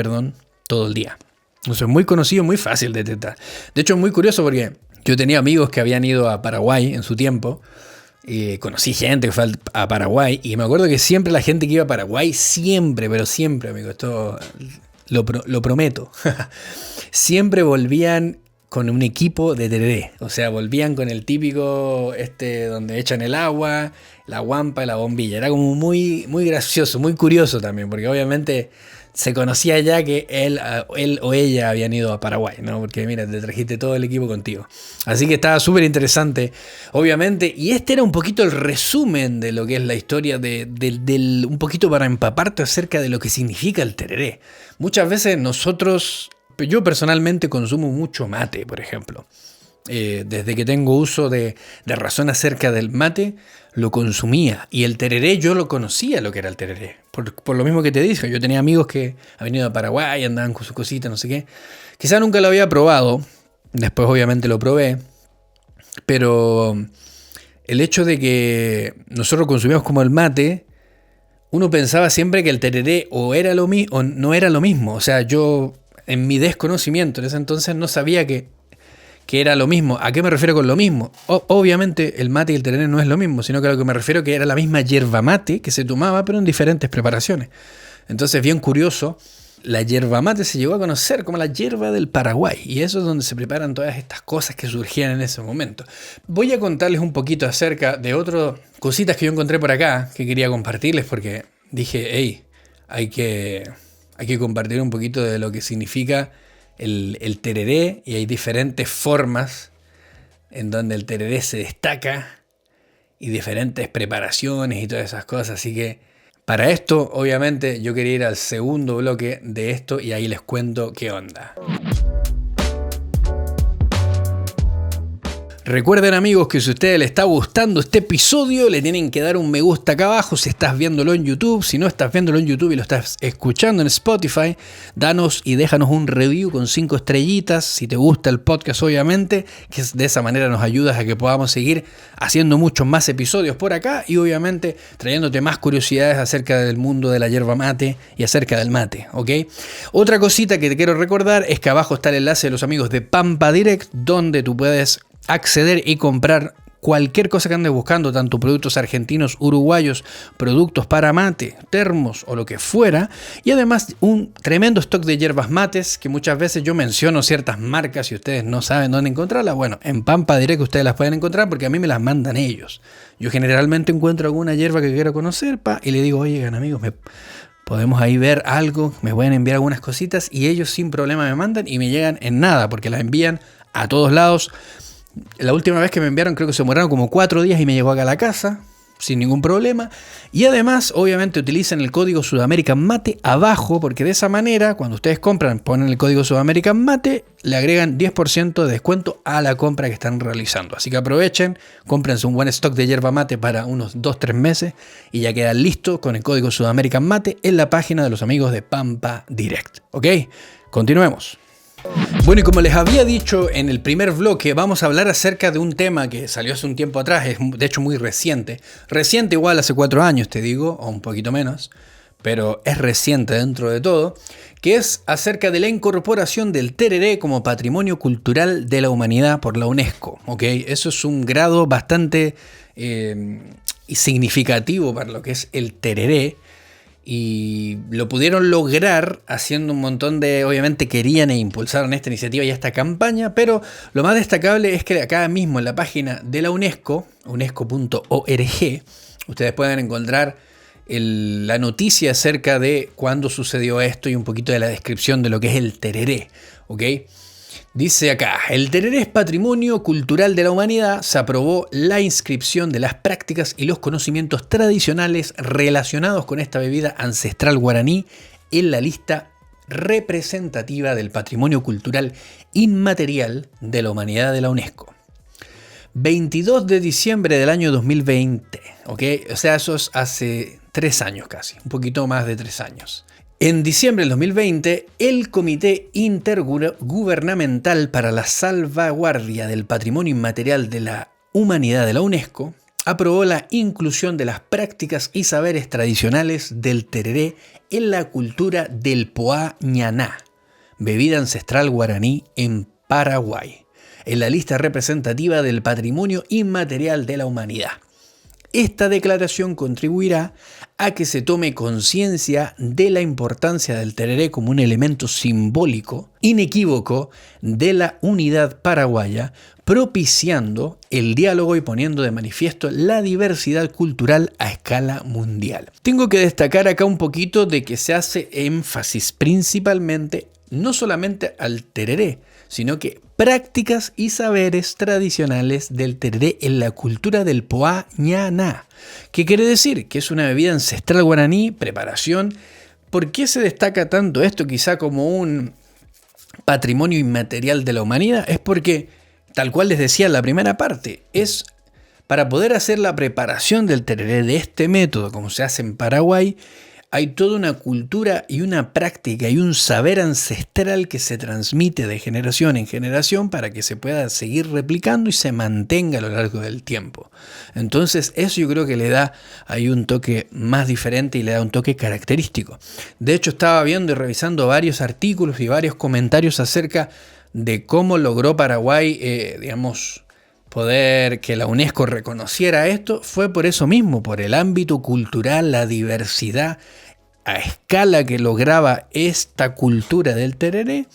Speaker 1: todo el da Entonces es muy conocido, muy fácil de detectar. De hecho es muy curioso porque yo tenía amigos que habían ido a Paraguay en su tiempo. Conocí gente que fue a Paraguay y me acuerdo que siempre la gente que iba a Paraguay, pero siempre, amigo, esto lo prometo, siempre volvían con un equipo de tereré. O sea, volvían con el típico donde echan el agua, la guampa y la bombilla. Era como muy, muy gracioso, muy curioso también, porque obviamente se conocía ya que él o ella habían ido a Paraguay, ¿no? Porque mira, te trajiste todo el equipo contigo. Así que estaba súper interesante, obviamente. Y este era un poquito el resumen de lo que es la historia un poquito para empaparte acerca de lo que significa el tereré. Muchas veces yo personalmente consumo mucho mate, por ejemplo. Desde que tengo uso de razón acerca del mate, lo consumía. Y el tereré yo lo conocía lo que era el tereré. Por lo mismo que te dije, yo tenía amigos que habían ido a Paraguay, andaban con sus cositas, no sé qué. Quizá nunca lo había probado, después obviamente lo probé, pero el hecho de que nosotros consumíamos como el mate, uno pensaba siempre que el tereré o era lo mismo o no era lo mismo. O sea, yo en mi desconocimiento en ese entonces no sabía que era lo mismo. ¿A qué me refiero con lo mismo? Obviamente el mate y el tereré no es lo mismo, sino que a lo que me refiero que era la misma yerba mate que se tomaba, pero en diferentes preparaciones. Entonces, bien curioso, la yerba mate se llegó a conocer como la yerba del Paraguay, y eso es donde se preparan todas estas cosas que surgían en ese momento. Voy a contarles un poquito acerca de otras cositas que yo encontré por acá, que quería compartirles, porque dije, hey, hay que hay que compartir un poquito de lo que significa el tereré, y hay diferentes formas en donde el tereré se destaca y diferentes preparaciones y todas esas cosas. Así que para esto, obviamente, yo quería ir al segundo bloque de esto y ahí les cuento qué onda. Recuerden, amigos, que si a ustedes les está gustando este episodio, le tienen que dar un me gusta acá abajo si estás viéndolo en YouTube. Si no estás viéndolo en YouTube y lo estás escuchando en Spotify, danos y déjanos un review con 5 estrellitas si te gusta el podcast, obviamente, que de esa manera nos ayudas a que podamos seguir haciendo muchos más episodios por acá y obviamente trayéndote más curiosidades acerca del mundo de la yerba mate y acerca del mate, ¿ok? Otra cosita que te quiero recordar es que abajo está el enlace de los amigos de Pampa Direct, donde tú puedes acceder y comprar cualquier cosa que andes buscando, tanto productos argentinos, uruguayos, productos para mate, termos o lo que fuera, y además un tremendo stock de hierbas mates que muchas veces yo menciono ciertas marcas y ustedes no saben dónde encontrarlas. Bueno, en Pampa Direct ustedes las pueden encontrar porque a mí me las mandan ellos. Yo generalmente encuentro alguna hierba que quiero conocer y le digo, oigan amigos, podemos ahí ver algo, me pueden enviar algunas cositas, y ellos sin problema me mandan y me llegan en nada porque las envían a todos lados. La última vez que me enviaron creo que se demoraron como 4 días y me llegó acá a la casa sin ningún problema. Y además, obviamente, utilizan el código Sudamerican Mate abajo, porque de esa manera, cuando ustedes compran, ponen el código Sudamerican Mate, le agregan 10% de descuento a la compra que están realizando. Así que aprovechen, cómprense un buen stock de yerba mate para unos 2-3 meses y ya quedan listos con el código Sudamerican Mate en la página de los amigos de Pampa Direct. ¿Ok? Continuemos. Bueno, y como les había dicho en el primer bloque, vamos a hablar acerca de un tema que salió hace un tiempo atrás, es de hecho muy reciente. Reciente igual hace 4 años, te digo, o un poquito menos, pero es reciente dentro de todo, que es acerca de la incorporación del tereré como patrimonio cultural de la humanidad por la UNESCO. ¿Ok? Eso es un grado bastante significativo para lo que es el tereré. Y lo pudieron lograr haciendo un montón de, obviamente querían e impulsaron esta iniciativa y esta campaña, pero lo más destacable es que acá mismo en la página de la UNESCO, unesco.org, ustedes pueden encontrar la noticia acerca de cuándo sucedió esto y un poquito de la descripción de lo que es el tereré, ¿ok? Dice acá, el tereré es patrimonio cultural de la humanidad, se aprobó la inscripción de las prácticas y los conocimientos tradicionales relacionados con esta bebida ancestral guaraní en la lista representativa del patrimonio cultural inmaterial de la humanidad de la UNESCO. 22 de diciembre del año 2020, ¿ok? O sea, eso es hace 3 años casi, un poquito más de 3 años. En diciembre del 2020, el Comité Intergubernamental para la Salvaguardia del Patrimonio Inmaterial de la Humanidad de la UNESCO aprobó la inclusión de las prácticas y saberes tradicionales del tereré en la cultura del Poá Ñaná, bebida ancestral guaraní en Paraguay, en la lista representativa del Patrimonio Inmaterial de la Humanidad. Esta declaración contribuirá a que se tome conciencia de la importancia del tereré como un elemento simbólico, inequívoco, de la unidad paraguaya, propiciando el diálogo y poniendo de manifiesto la diversidad cultural a escala mundial. Tengo que destacar acá un poquito de que se hace énfasis principalmente, no solamente al tereré, sino que prácticas y saberes tradicionales del tereré en la cultura del Poá Ñaná. ¿Qué quiere decir? Que es una bebida ancestral guaraní, preparación. ¿Por qué se destaca tanto esto quizá como un patrimonio inmaterial de la humanidad? Es porque, tal cual les decía en la primera parte, es para poder hacer la preparación del tereré de este método, como se hace en Paraguay, hay toda una cultura y una práctica y un saber ancestral que se transmite de generación en generación para que se pueda seguir replicando y se mantenga a lo largo del tiempo. Entonces eso yo creo que le da ahí un toque más diferente y le da un toque característico. De hecho estaba viendo y revisando varios artículos y varios comentarios acerca de cómo logró Paraguay, poder que la UNESCO reconociera esto. Fue por eso mismo, por el ámbito cultural, la diversidad a escala que lograba esta cultura del tereré,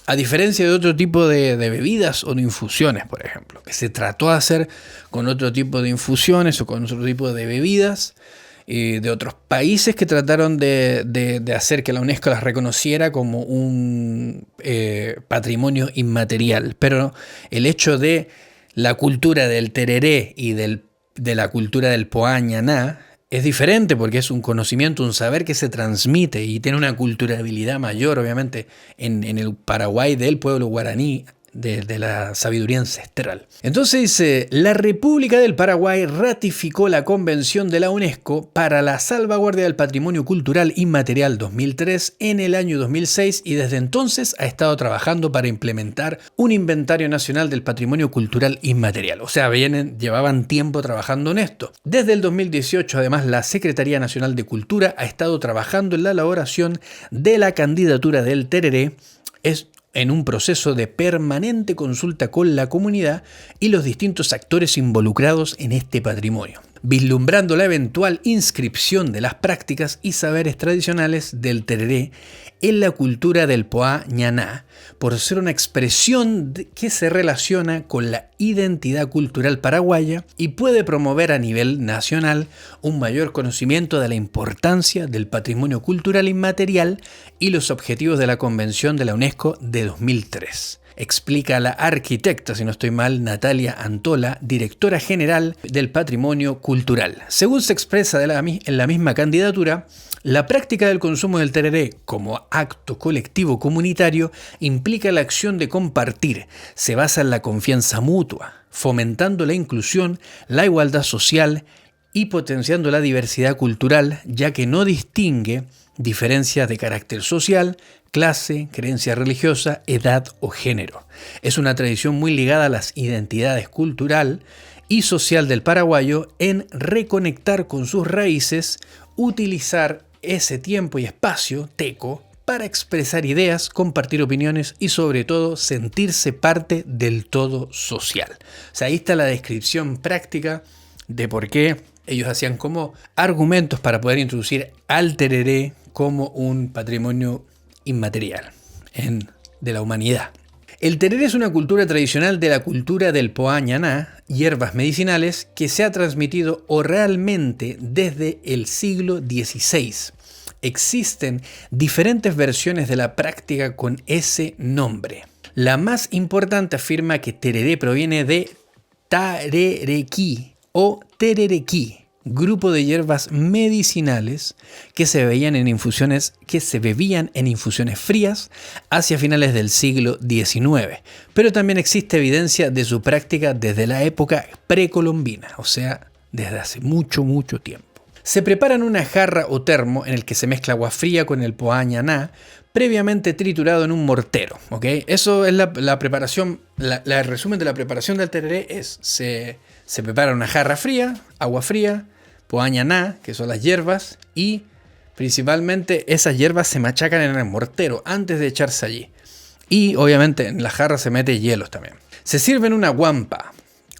Speaker 1: a diferencia de otro tipo de bebidas o de infusiones, por ejemplo, que se trató de hacer con otro tipo de infusiones o con otro tipo de bebidas, de otros países que trataron de hacer que la UNESCO las reconociera como un patrimonio inmaterial. Pero el hecho de la cultura del tereré y de la cultura del Poá Ñaná es diferente porque es un conocimiento, un saber que se transmite y tiene una culturabilidad mayor, obviamente, en el Paraguay del pueblo guaraní, de la sabiduría ancestral. Entonces dice, la República del Paraguay ratificó la Convención de la UNESCO para la salvaguardia del patrimonio cultural inmaterial 2003 en el año 2006 y desde entonces ha estado trabajando para implementar un inventario nacional del patrimonio cultural inmaterial. O sea, llevaban tiempo trabajando en esto. Desde el 2018, además, la Secretaría Nacional de Cultura ha estado trabajando en la elaboración de la candidatura del tereré, en un proceso de permanente consulta con la comunidad y los distintos actores involucrados en este patrimonio, vislumbrando la eventual inscripción de las prácticas y saberes tradicionales del tereré en la cultura del Poá Ñaná, por ser una expresión que se relaciona con la identidad cultural paraguaya y puede promover a nivel nacional un mayor conocimiento de la importancia del patrimonio cultural inmaterial y los objetivos de la Convención de la UNESCO de 2003. Explica la arquitecta, si no estoy mal, Natalia Antola, directora general del Patrimonio Cultural. Según se expresa en la misma candidatura, la práctica del consumo del tereré como acto colectivo comunitario implica la acción de compartir, se basa en la confianza mutua, fomentando la inclusión, la igualdad social y potenciando la diversidad cultural, ya que no distingue diferencias de carácter social, clase, creencia religiosa, edad o género. Es una tradición muy ligada a las identidades cultural y social del paraguayo en reconectar con sus raíces, utilizar ese tiempo y espacio, teco, para expresar ideas, compartir opiniones y sobre todo sentirse parte del todo social. O sea, ahí está la descripción práctica de por qué ellos hacían como argumentos para poder introducir al tereré como un patrimonio inmaterial de la humanidad. El tereré es una cultura tradicional de la cultura del Poá Ñaná, hierbas medicinales, que se ha transmitido oralmente desde el siglo XVI. Existen diferentes versiones de la práctica con ese nombre. La más importante afirma que tereré proviene de tarerequí o tererequí, grupo de hierbas medicinales que se bebían en infusiones frías hacia finales del siglo XIX. Pero también existe evidencia de su práctica desde la época precolombina, o sea, desde hace mucho, mucho tiempo. Se prepara en una jarra o termo en el que se mezcla agua fría con el Poá Ñaná, previamente triturado en un mortero. ¿Okay? Eso es la preparación, el resumen de la preparación del tereré es, se prepara una jarra fría, agua fría, Poá Ñaná, que son las hierbas, y principalmente esas hierbas se machacan en el mortero antes de echarse allí. Y obviamente en la jarra se mete hielos también. Se sirve en una guampa,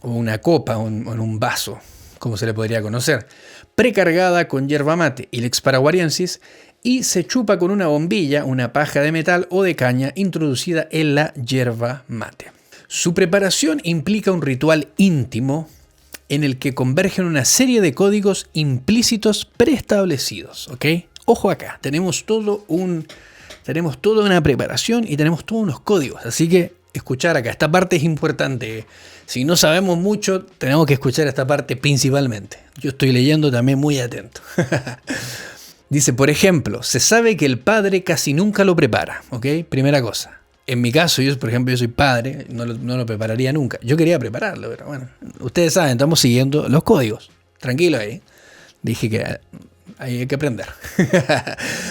Speaker 1: o una copa, o en un vaso, como se le podría conocer, precargada con yerba mate, Ilex paraguariensis, y se chupa con una bombilla, una paja de metal o de caña introducida en la yerba mate. Su preparación implica un ritual íntimo en el que convergen una serie de códigos implícitos preestablecidos, ¿ok? Ojo acá, tenemos toda una preparación y tenemos todos unos códigos, así que escuchar acá, esta parte es importante. Si no sabemos mucho, tenemos que escuchar esta parte principalmente. Yo estoy leyendo también muy atento. Dice, por ejemplo, se sabe que el padre casi nunca lo prepara, ¿ok? Primera cosa. En mi caso, yo soy padre, no lo prepararía nunca. Yo quería prepararlo, pero bueno, ustedes saben, estamos siguiendo los códigos. Tranquilo ahí. Dije que ahí hay que aprender.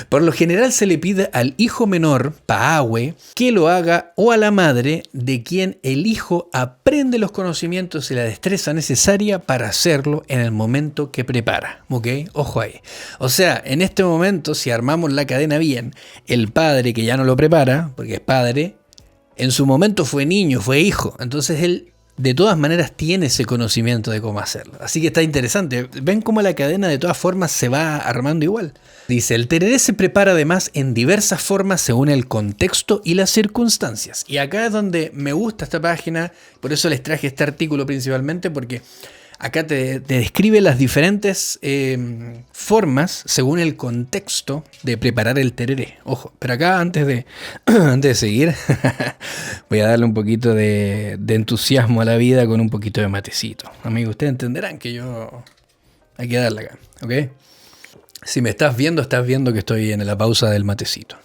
Speaker 1: Por lo general se le pide al hijo menor, paahue, que lo haga o a la madre de quien el hijo aprende los conocimientos y la destreza necesaria para hacerlo en el momento que prepara. ¿Ok? Ojo ahí. O sea, en este momento, si armamos la cadena bien, el padre que ya no lo prepara, porque es padre, en su momento fue niño, fue hijo. Entonces él de todas maneras tiene ese conocimiento de cómo hacerlo. Así que está interesante. Ven cómo la cadena de todas formas se va armando igual. Dice, el tereré se prepara además en diversas formas según el contexto y las circunstancias. Y acá es donde me gusta esta página, por eso les traje este artículo principalmente, porque Acá te describe las diferentes formas según el contexto de preparar el tereré. Ojo, pero acá antes de seguir, voy a darle un poquito de entusiasmo a la vida con un poquito de matecito. Amigos, ustedes entenderán que hay que darle acá, ¿ok? Si me estás viendo que estoy en la pausa del matecito.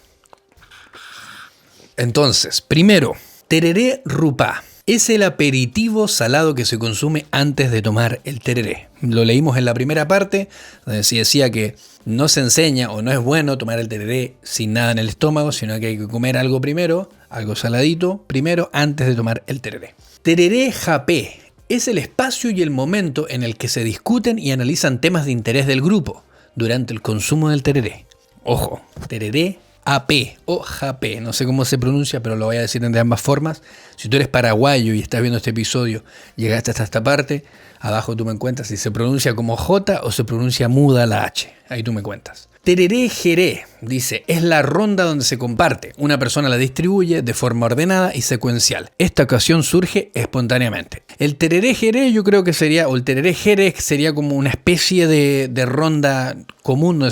Speaker 1: Entonces, primero, tereré rupá. Es el aperitivo salado que se consume antes de tomar el tereré. Lo leímos en la primera parte, donde se decía que no se enseña o no es bueno tomar el tereré sin nada en el estómago, sino que hay que comer algo primero, algo saladito, primero antes de tomar el tereré. Tereré japé es el espacio y el momento en el que se discuten y analizan temas de interés del grupo durante el consumo del tereré. Ojo, tereré AP o japé, no sé cómo se pronuncia, pero lo voy a decir de ambas formas. Si tú eres paraguayo y estás viendo este episodio, llegaste hasta esta parte, abajo tú me cuentas si se pronuncia como J o se pronuncia muda la H. Ahí tú me cuentas. Tereré jeré, dice, es la ronda donde se comparte. Una persona la distribuye de forma ordenada y secuencial. Esta ocasión surge espontáneamente. El tereré jeré yo creo que sería, o el tereré jeré sería como una especie de ronda común donde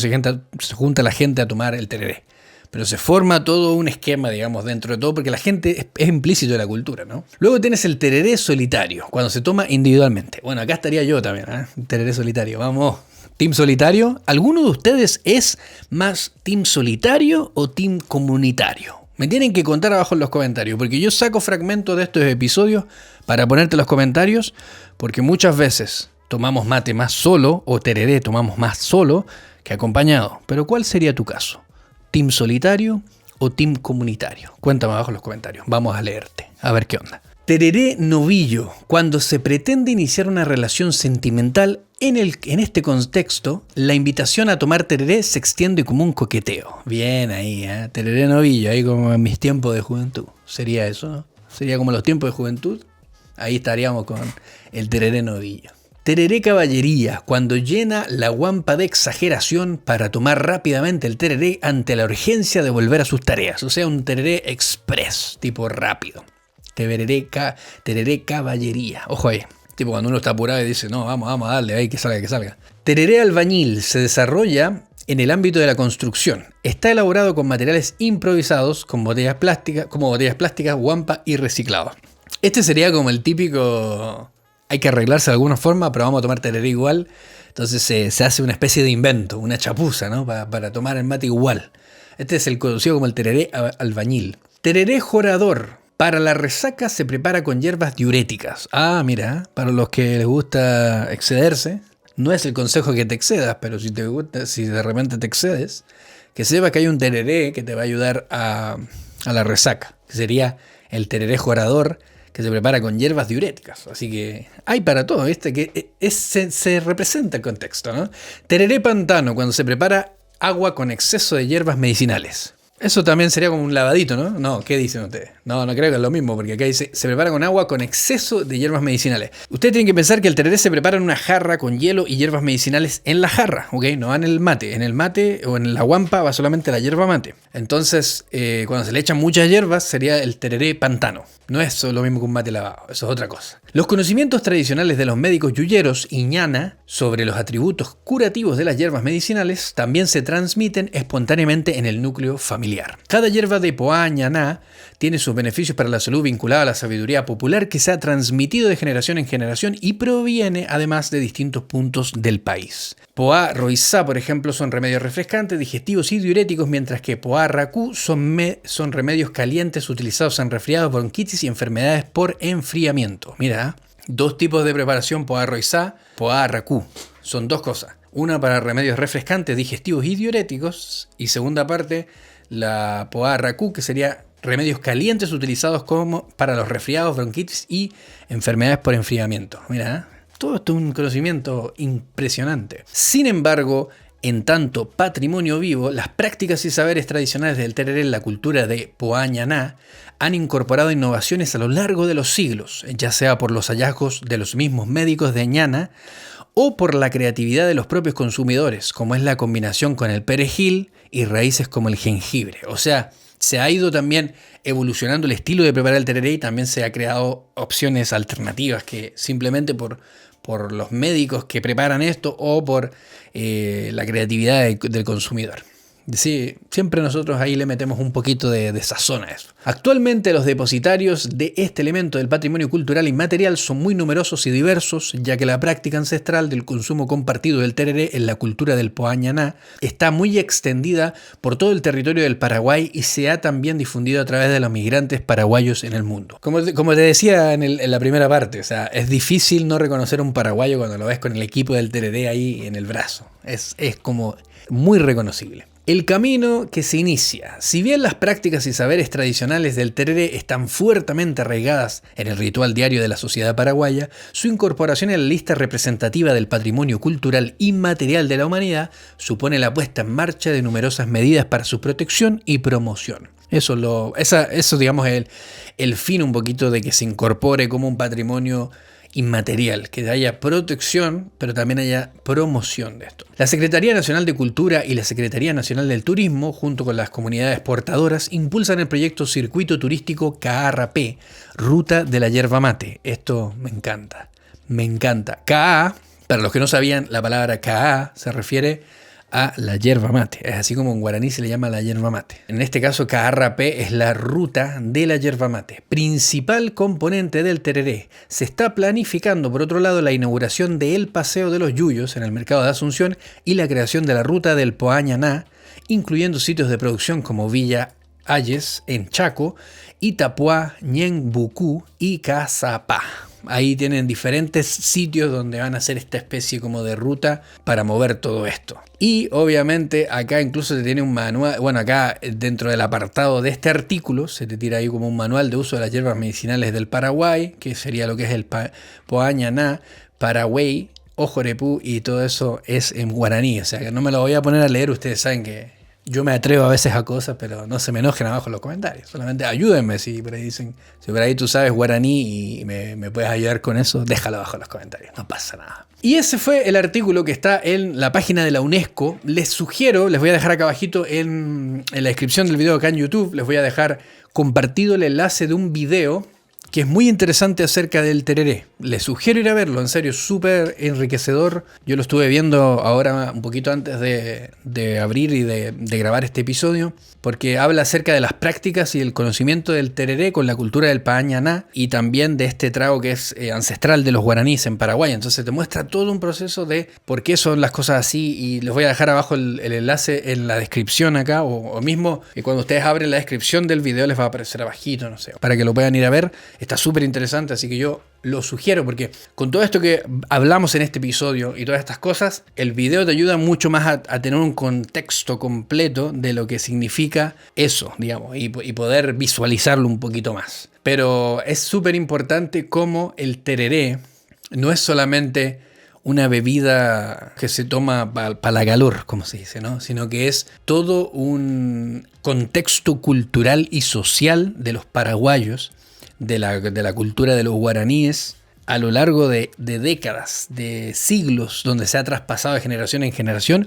Speaker 1: se junta la gente a tomar el tereré. Pero se forma todo un esquema, digamos, dentro de todo, porque la gente es implícito de la cultura, ¿no? Luego tienes el tereré solitario, cuando se toma individualmente. Bueno, acá estaría yo también, ¿eh? Tereré solitario, vamos. ¿Team solitario? ¿Alguno de ustedes es más team solitario o team comunitario? Me tienen que contar abajo en los comentarios, porque yo saco fragmentos de estos episodios para ponerte en los comentarios, porque muchas veces tomamos mate más solo, o tereré tomamos más solo que acompañado. Pero ¿cuál sería tu caso? ¿Team solitario o team comunitario? Cuéntame abajo en los comentarios. Vamos a leerte. A ver qué onda. Tereré novillo. Cuando se pretende iniciar una relación sentimental, en este contexto, la invitación a tomar tereré se extiende como un coqueteo. Bien ahí, ¿eh? Tereré novillo. Ahí como en mis tiempos de juventud. ¿Sería eso, no? ¿Sería como los tiempos de juventud? Ahí estaríamos con el tereré novillo. Tereré caballería, cuando llena la guampa de exageración para tomar rápidamente el tereré ante la urgencia de volver a sus tareas. O sea, un tereré express, tipo rápido. Tereré caballería. Ojo ahí. Tipo cuando uno está apurado y dice, no, vamos a darle, ahí que salga. Tereré albañil se desarrolla en el ámbito de la construcción. Está elaborado con materiales improvisados, como botellas plásticas, guampa y reciclado. Este sería como el típico... Hay que arreglarse de alguna forma, pero vamos a tomar tereré igual. Entonces se hace una especie de invento, una chapuza, ¿no? Para tomar el mate igual. Este es el conocido como el tereré albañil. Tereré jorador. Para la resaca se prepara con hierbas diuréticas. Ah, mira, para los que les gusta excederse. No es el consejo que te excedas, pero si de repente te excedes, que sepas que hay un tereré que te va a ayudar a la resaca. Que sería el tereré jorador, que se prepara con hierbas diuréticas. Así que hay para todo, ¿viste? Que se representa el contexto, ¿no? Tereré pantano, cuando se prepara agua con exceso de hierbas medicinales. Eso también sería como un lavadito, ¿no? No, ¿qué dicen ustedes? No creo que es lo mismo, porque acá dice, se prepara con agua con exceso de hierbas medicinales. Ustedes tienen que pensar que el tereré se prepara en una jarra con hielo y hierbas medicinales en la jarra, ¿ok? No va en el mate. En el mate o en la guampa va solamente la hierba mate. Entonces, cuando se le echan muchas hierbas, sería el tereré pantano. No es lo mismo que un mate lavado, eso es otra cosa. Los conocimientos tradicionales de los médicos yuyeros y ñana sobre los atributos curativos de las hierbas medicinales también se transmiten espontáneamente en el núcleo familiar. Cada hierba de Poá ñaná tiene sus beneficios para la salud vinculada a la sabiduría popular que se ha transmitido de generación en generación y proviene además de distintos puntos del país. Poá roizá, por ejemplo, son remedios refrescantes, digestivos y diuréticos, mientras que Poá racú son remedios calientes utilizados en resfriados, bronquitis y enfermedades por enfriamiento. Mira, dos tipos de preparación Poá roizá, Poá racú. Son dos cosas. Una para remedios refrescantes, digestivos y diuréticos, y segunda parte, la Poá racú, que sería remedios calientes utilizados como para los resfriados, bronquitis y enfermedades por enfriamiento. Mira, todo esto es un conocimiento impresionante. Sin embargo, en tanto patrimonio vivo, las prácticas y saberes tradicionales del tereré en la cultura de Poá ñaná han incorporado innovaciones a lo largo de los siglos, ya sea por los hallazgos de los mismos médicos de ñana o por la creatividad de los propios consumidores, como es la combinación con el perejil y raíces como el jengibre. O sea, se ha ido también evolucionando el estilo de preparar el tereré y también se ha creado opciones alternativas que simplemente por por los médicos que preparan esto o por la creatividad del consumidor. Sí, siempre nosotros ahí le metemos un poquito de sazón a eso. Actualmente los depositarios de este elemento del patrimonio cultural inmaterial son muy numerosos y diversos, ya que la práctica ancestral del consumo compartido del tereré en la cultura del Poá Ñaná está muy extendida por todo el territorio del Paraguay y se ha también difundido a través de los migrantes paraguayos en el mundo. Como te decía en la primera parte, o sea, es difícil no reconocer a un paraguayo cuando lo ves con el equipo del tereré ahí en el brazo. Es como muy reconocible. El camino que se inicia. Si bien las prácticas y saberes tradicionales del tereré están fuertemente arraigadas en el ritual diario de la sociedad paraguaya, su incorporación en la lista representativa del patrimonio cultural inmaterial de la humanidad supone la puesta en marcha de numerosas medidas para su protección y promoción. Eso digamos, es el fin un poquito de que se incorpore como un patrimonio inmaterial, que haya protección, pero también haya promoción de esto. La Secretaría Nacional de Cultura y la Secretaría Nacional del Turismo, junto con las comunidades portadoras, impulsan el proyecto Circuito Turístico Caarrapé, Ruta de la Yerba Mate. Esto me encanta, me encanta. Caá, para los que no sabían, la palabra Caá se refiere a la yerba mate. Es así como en guaraní se le llama la yerba mate. En este caso, Caarrapé es la ruta de la yerba mate, principal componente del tereré. Se está planificando, por otro lado, la inauguración del Paseo de los Yuyos en el mercado de Asunción y la creación de la ruta del Poá Ñaná, incluyendo sitios de producción como Villa Ayes en Chaco, Itapuá, Ñembucú y Cazapá. Ahí tienen diferentes sitios donde van a hacer esta especie como de ruta para mover todo esto. Y obviamente acá incluso se tiene un manual, bueno, acá dentro del apartado de este artículo se te tira ahí como un manual de uso de las hierbas medicinales del Paraguay, que sería lo que es el Poá Ñaná, Paraguay, Ojorepú, y todo eso es en guaraní. O sea que no me lo voy a poner a leer, ustedes saben que yo me atrevo a veces a cosas, pero no se me enojen abajo en los comentarios. Solamente ayúdenme si por ahí dicen, si por ahí tú sabes guaraní y me puedes ayudar con eso, déjalo abajo en los comentarios, no pasa nada. Y ese fue el artículo que está en la página de la UNESCO. Les sugiero, les voy a dejar acá abajito en la descripción del video acá en YouTube, les voy a dejar compartido el enlace de un video que es muy interesante acerca del tereré. Les sugiero ir a verlo, en serio, súper enriquecedor. Yo lo estuve viendo ahora un poquito antes de abrir y de grabar este episodio, porque habla acerca de las prácticas y el conocimiento del tereré con la cultura del Poá Ñaná y también de este trago que es ancestral de los guaraníes en Paraguay. Entonces te muestra todo un proceso de por qué son las cosas así, y les voy a dejar abajo el enlace en la descripción acá, o mismo cuando ustedes abren la descripción del video les va a aparecer abajito, no sé, para que lo puedan ir a ver. Está súper interesante, así que yo lo sugiero, porque con todo esto que hablamos en este episodio y todas estas cosas, el video te ayuda mucho más a tener un contexto completo de lo que significa eso, digamos, y poder visualizarlo un poquito más. Pero es súper importante cómo el tereré no es solamente una bebida que se toma para la calor, como se dice, ¿no? Sino que es todo un contexto cultural y social de los paraguayos, de la cultura de los guaraníes, a lo largo de décadas, de siglos, donde se ha traspasado de generación en generación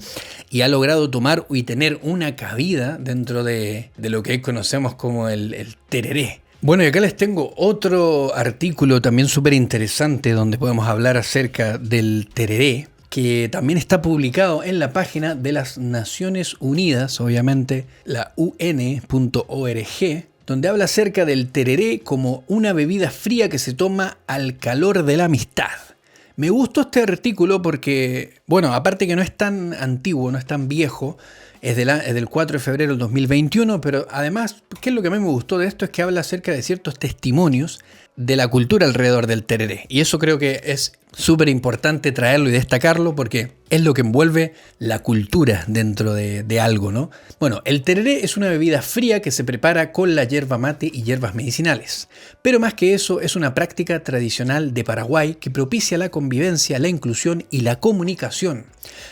Speaker 1: y ha logrado tomar y tener una cabida dentro de lo que hoy conocemos como el tereré. Bueno, y acá les tengo otro artículo también súper interesante donde podemos hablar acerca del tereré, que también está publicado en la página de las Naciones Unidas, obviamente la UN.org, donde habla acerca del tereré como una bebida fría que se toma al calor de la amistad. Me gustó este artículo porque, bueno, aparte que no es tan antiguo, no es tan viejo, es del 4 de febrero del 2021, pero además, ¿qué es lo que a mí me gustó de esto? Es que habla acerca de ciertos testimonios de la cultura alrededor del tereré. Y eso creo que es súper importante traerlo y destacarlo porque es lo que envuelve la cultura dentro de algo, ¿no? Bueno, el tereré es una bebida fría que se prepara con la yerba mate y hierbas medicinales. Pero más que eso, es una práctica tradicional de Paraguay que propicia la convivencia, la inclusión y la comunicación.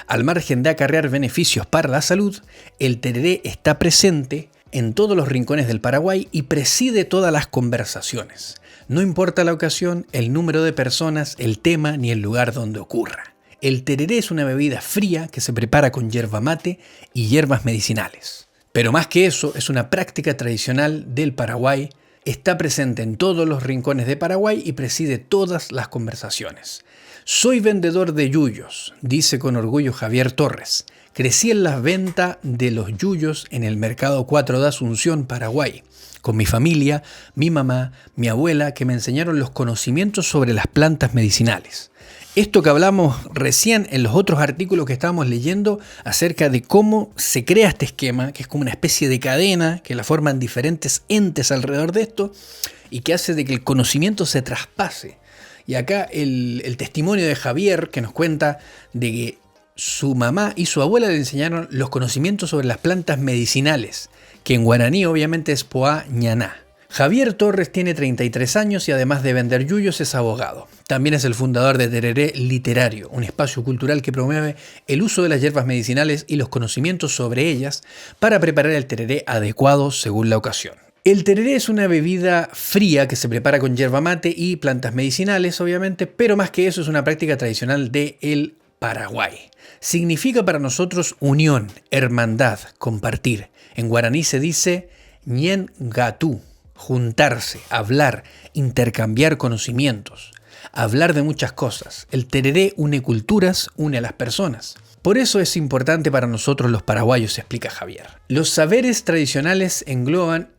Speaker 1: Al margen de acarrear beneficios para la salud, el tereré está presente en todos los rincones del Paraguay y preside todas las conversaciones. No importa la ocasión, el número de personas, el tema ni el lugar donde ocurra. El tereré es una bebida fría que se prepara con yerba mate y hierbas medicinales. Pero más que eso, es una práctica tradicional del Paraguay Está presente en todos los rincones de Paraguay y preside todas las conversaciones. Soy vendedor de yuyos, dice con orgullo Javier Torres. Crecí en la venta de los yuyos en el Mercado 4 de Asunción, Paraguay, con mi familia, mi mamá, mi abuela, que me enseñaron los conocimientos sobre las plantas medicinales. Esto que hablamos recién en los otros artículos que estábamos leyendo acerca de cómo se crea este esquema, que es como una especie de cadena que la forman diferentes entes alrededor de esto y que hace de que el conocimiento se traspase. Y acá el testimonio de Javier, que nos cuenta de que su mamá y su abuela le enseñaron los conocimientos sobre las plantas medicinales, que en guaraní obviamente es poá ñaná. Javier Torres tiene 33 años y además de vender yuyos es abogado. También es el fundador de Tereré Literario, un espacio cultural que promueve el uso de las hierbas medicinales y los conocimientos sobre ellas para preparar el tereré adecuado según la ocasión. El tereré es una bebida fría que se prepara con yerba mate y plantas medicinales, obviamente, pero más que eso es una práctica tradicional del Paraguay. Significa para nosotros unión, hermandad, compartir. En guaraní se dice ñen gatú, juntarse, hablar, intercambiar conocimientos, hablar de muchas cosas. El tereré une culturas, une a las personas. Por eso es importante para nosotros los paraguayos, explica Javier. Los saberes tradicionales engloban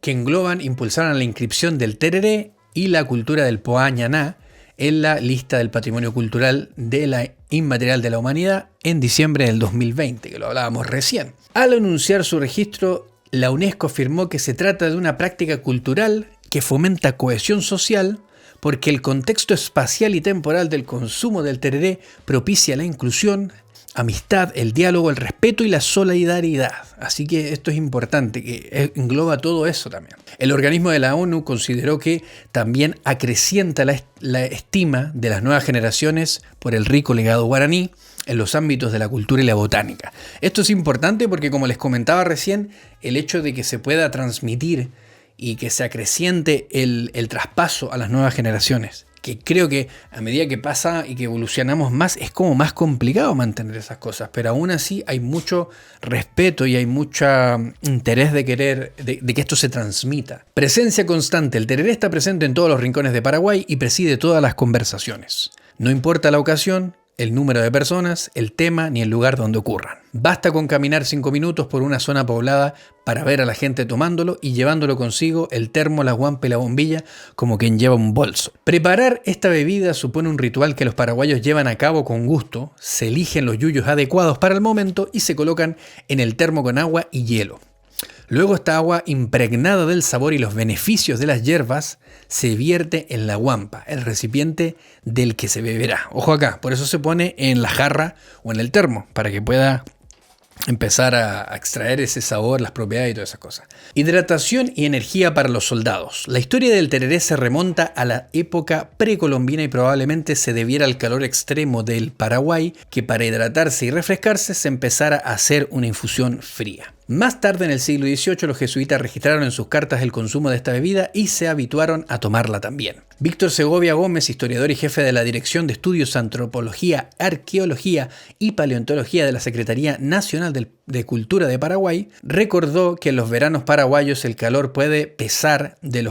Speaker 1: impulsaron la inscripción del tereré y la cultura del poá ñaná en la lista del Patrimonio Cultural de la Inmaterial de la Humanidad en diciembre del 2020, que lo hablábamos recién. Al anunciar su registro, la UNESCO afirmó que se trata de una práctica cultural que fomenta cohesión social porque el contexto espacial y temporal del consumo del tereré propicia la inclusión, amistad, el diálogo, el respeto y la solidaridad. Así que esto es importante, que engloba todo eso también. El organismo de la ONU consideró que también acrecienta la estima de las nuevas generaciones por el rico legado guaraní en los ámbitos de la cultura y la botánica. Esto es importante porque, como les comentaba recién, el hecho de que se pueda transmitir y que se acreciente el traspaso a las nuevas generaciones, que creo que a medida que pasa y que evolucionamos más, es como más complicado mantener esas cosas, pero aún así hay mucho respeto y hay mucho interés de que esto se transmita. Presencia constante. El tereré está presente en todos los rincones de Paraguay y preside todas las conversaciones. No importa la ocasión, el número de personas, el tema ni el lugar donde ocurran. Basta con caminar 5 minutos por una zona poblada para ver a la gente tomándolo y llevándolo consigo el termo, la guampa y la bombilla como quien lleva un bolso. Preparar esta bebida supone un ritual que los paraguayos llevan a cabo con gusto. Se eligen los yuyos adecuados para el momento y se colocan en el termo con agua y hielo. Luego esta agua, impregnada del sabor y los beneficios de las hierbas, se vierte en la guampa, el recipiente del que se beberá. Ojo acá, por eso se pone en la jarra o en el termo, para que pueda empezar a extraer ese sabor, las propiedades y todas esas cosas. Hidratación y energía para los soldados. La historia del tereré se remonta a la época precolombina y probablemente se debiera al calor extremo del Paraguay, que para hidratarse y refrescarse se empezara a hacer una infusión fría. Más tarde, en el siglo XVIII, los jesuitas registraron en sus cartas el consumo de esta bebida y se habituaron a tomarla también. Víctor Segovia Gómez, historiador y jefe de la Dirección de Estudios Antropología, Arqueología y Paleontología de la Secretaría Nacional de Cultura de Paraguay, recordó que en los veranos paraguayos el calor puede pasar de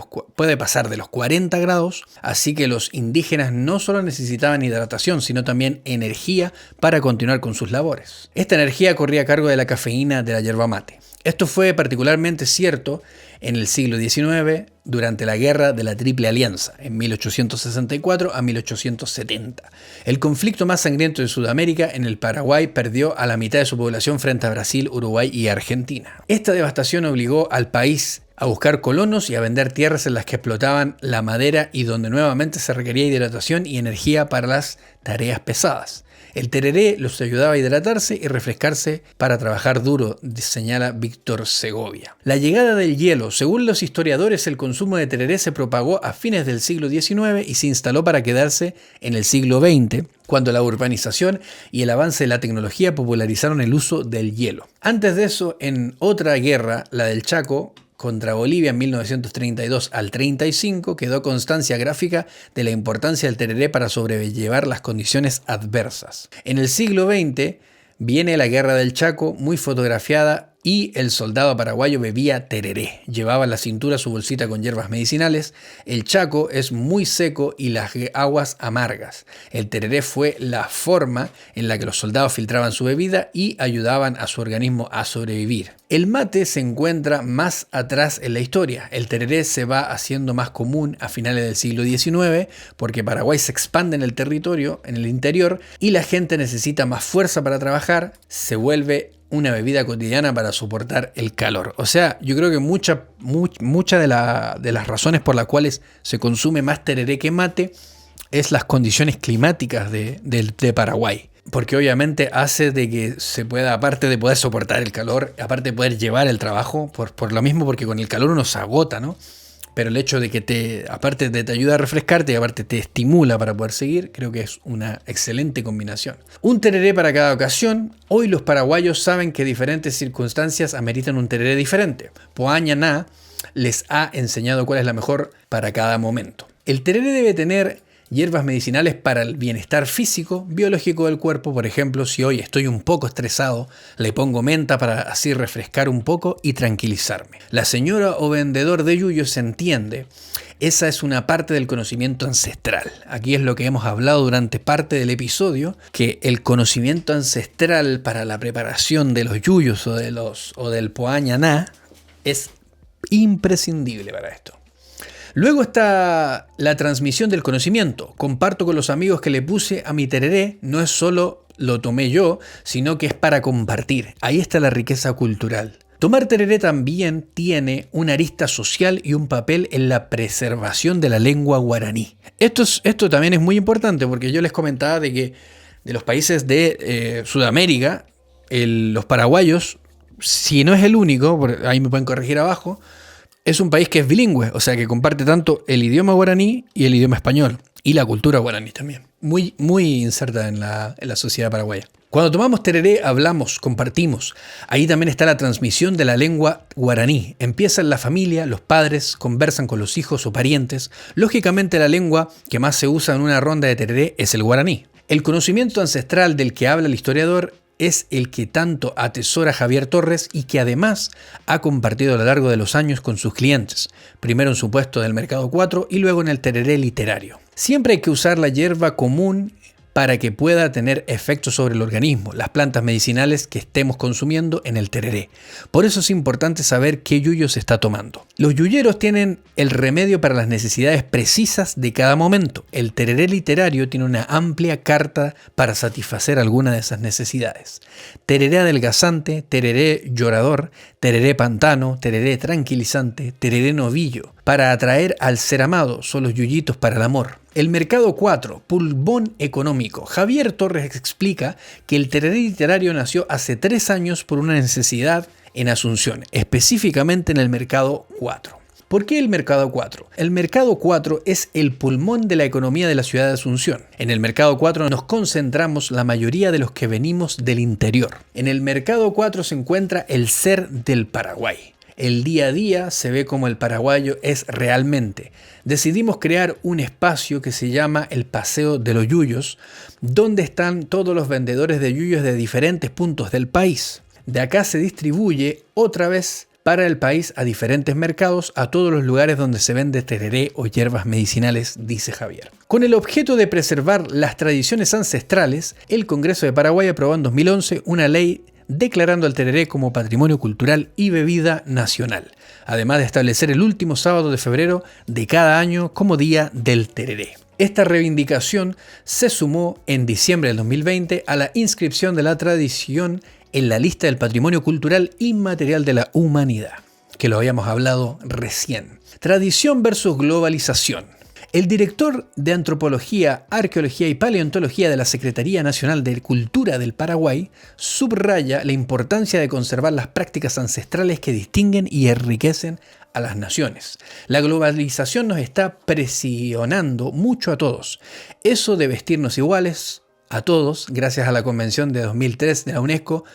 Speaker 1: los 40 grados, así que los indígenas no solo necesitaban hidratación, sino también energía para continuar con sus labores. Esta energía corría a cargo de la cafeína de la yerba mate. Esto fue particularmente cierto en el siglo XIX, durante la Guerra de la Triple Alianza, en 1864 a 1870. El conflicto más sangriento de Sudamérica, en el Paraguay perdió a la mitad de su población frente a Brasil, Uruguay y Argentina. Esta devastación obligó al país a buscar colonos y a vender tierras en las que explotaban la madera y donde nuevamente se requería hidratación y energía para las tareas pesadas. El tereré los ayudaba a hidratarse y refrescarse para trabajar duro, señala Víctor Segovia. La llegada del hielo. Según los historiadores, el consumo de tereré se propagó a fines del siglo XIX y se instaló para quedarse en el siglo XX, cuando la urbanización y el avance de la tecnología popularizaron el uso del hielo. Antes de eso, en otra guerra, la del Chaco, contra Bolivia en 1932 al 35, quedó constancia gráfica de la importancia del tereré para sobrellevar las condiciones adversas. En el siglo XX viene la Guerra del Chaco, muy fotografiada y el soldado paraguayo bebía tereré. Llevaba en la cintura su bolsita con hierbas medicinales. El Chaco es muy seco y las aguas amargas. El tereré fue la forma en la que los soldados filtraban su bebida y ayudaban a su organismo a sobrevivir. El mate se encuentra más atrás en la historia. El tereré se va haciendo más común a finales del siglo XIX porque Paraguay se expande en el territorio, en el interior, y la gente necesita más fuerza para trabajar. Se vuelve una bebida cotidiana para soportar el calor. O sea, yo creo que mucha de las razones por las cuales se consume más tereré que mate es las condiciones climáticas de Paraguay. Porque obviamente hace de que se pueda, aparte de poder soportar el calor, aparte de poder llevar el trabajo, por lo mismo, porque con el calor uno se agota, ¿no? Pero el hecho de que aparte te ayuda a refrescarte y aparte te estimula para poder seguir, creo que es una excelente combinación. Un tereré para cada ocasión. Hoy los paraguayos saben que diferentes circunstancias ameritan un tereré diferente. Poaña Na les ha enseñado cuál es la mejor para cada momento. El tereré debe tener hierbas medicinales para el bienestar físico, biológico del cuerpo. Por ejemplo, si hoy estoy un poco estresado, le pongo menta para así refrescar un poco y tranquilizarme. La señora o vendedor de yuyos entiende. Esa es una parte del conocimiento ancestral. Aquí es lo que hemos hablado durante parte del episodio, que el conocimiento ancestral para la preparación de los yuyos o del poaña na es imprescindible para esto. Luego está la transmisión del conocimiento. Comparto con los amigos que le puse a mi tereré, no es solo lo tomé yo, sino que es para compartir. Ahí está la riqueza cultural. Tomar tereré también tiene una arista social y un papel en la preservación de la lengua guaraní. Esto también es muy importante porque yo les comentaba de que de los países de Sudamérica, los paraguayos, si no es el único, ahí me pueden corregir abajo, es un país que es bilingüe, o sea que comparte tanto el idioma guaraní y el idioma español. Y la cultura guaraní también. Muy inserta en la sociedad paraguaya. Cuando tomamos tereré hablamos, compartimos. Ahí también está la transmisión de la lengua guaraní. Empieza en la familia, los padres conversan con los hijos o parientes. Lógicamente la lengua que más se usa en una ronda de tereré es el guaraní. El conocimiento ancestral del que habla el historiador es el que tanto atesora Javier Torres y que además ha compartido a lo largo de los años con sus clientes, primero en su puesto del Mercado 4 y luego en el tereré literario. Siempre hay que usar la hierba común para que pueda tener efecto sobre el organismo, las plantas medicinales que estemos consumiendo en el tereré. Por eso es importante saber qué yuyo se está tomando. Los yuyeros tienen el remedio para las necesidades precisas de cada momento. El tereré literario tiene una amplia carta para satisfacer alguna de esas necesidades. Tereré adelgazante, tereré llorador, tereré pantano, tereré tranquilizante, tereré novillo. Para atraer al ser amado son los yuyitos para el amor. El Mercado 4, pulmón económico. Javier Torres explica que el tereré literario nació hace 3 años por una necesidad en Asunción, específicamente en el Mercado 4. ¿Por qué el Mercado 4? El Mercado 4 es el pulmón de la economía de la ciudad de Asunción. En el Mercado 4 nos concentramos la mayoría de los que venimos del interior. En el Mercado 4 se encuentra el ser del Paraguay. El día a día se ve como el paraguayo es realmente. Decidimos crear un espacio que se llama el Paseo de los Yuyos, donde están todos los vendedores de yuyos de diferentes puntos del país. De acá se distribuye otra vez para el país a diferentes mercados, a todos los lugares donde se vende tereré o hierbas medicinales, dice Javier. Con el objeto de preservar las tradiciones ancestrales, el Congreso de Paraguay aprobó en 2011 una ley declarando al tereré como patrimonio cultural y bebida nacional, además de establecer el último sábado de febrero de cada año como Día del Tereré. Esta reivindicación se sumó en diciembre del 2020 a la inscripción de la tradición en la lista del Patrimonio Cultural Inmaterial de la Humanidad, que lo habíamos hablado recién. Tradición versus globalización. El director de Antropología, Arqueología y Paleontología de la Secretaría Nacional de Cultura del Paraguay subraya la importancia de conservar las prácticas ancestrales que distinguen y enriquecen a las naciones. La globalización nos está presionando mucho a todos. Eso de vestirnos iguales a todos, gracias a la Convención de 2003 de la UNESCO,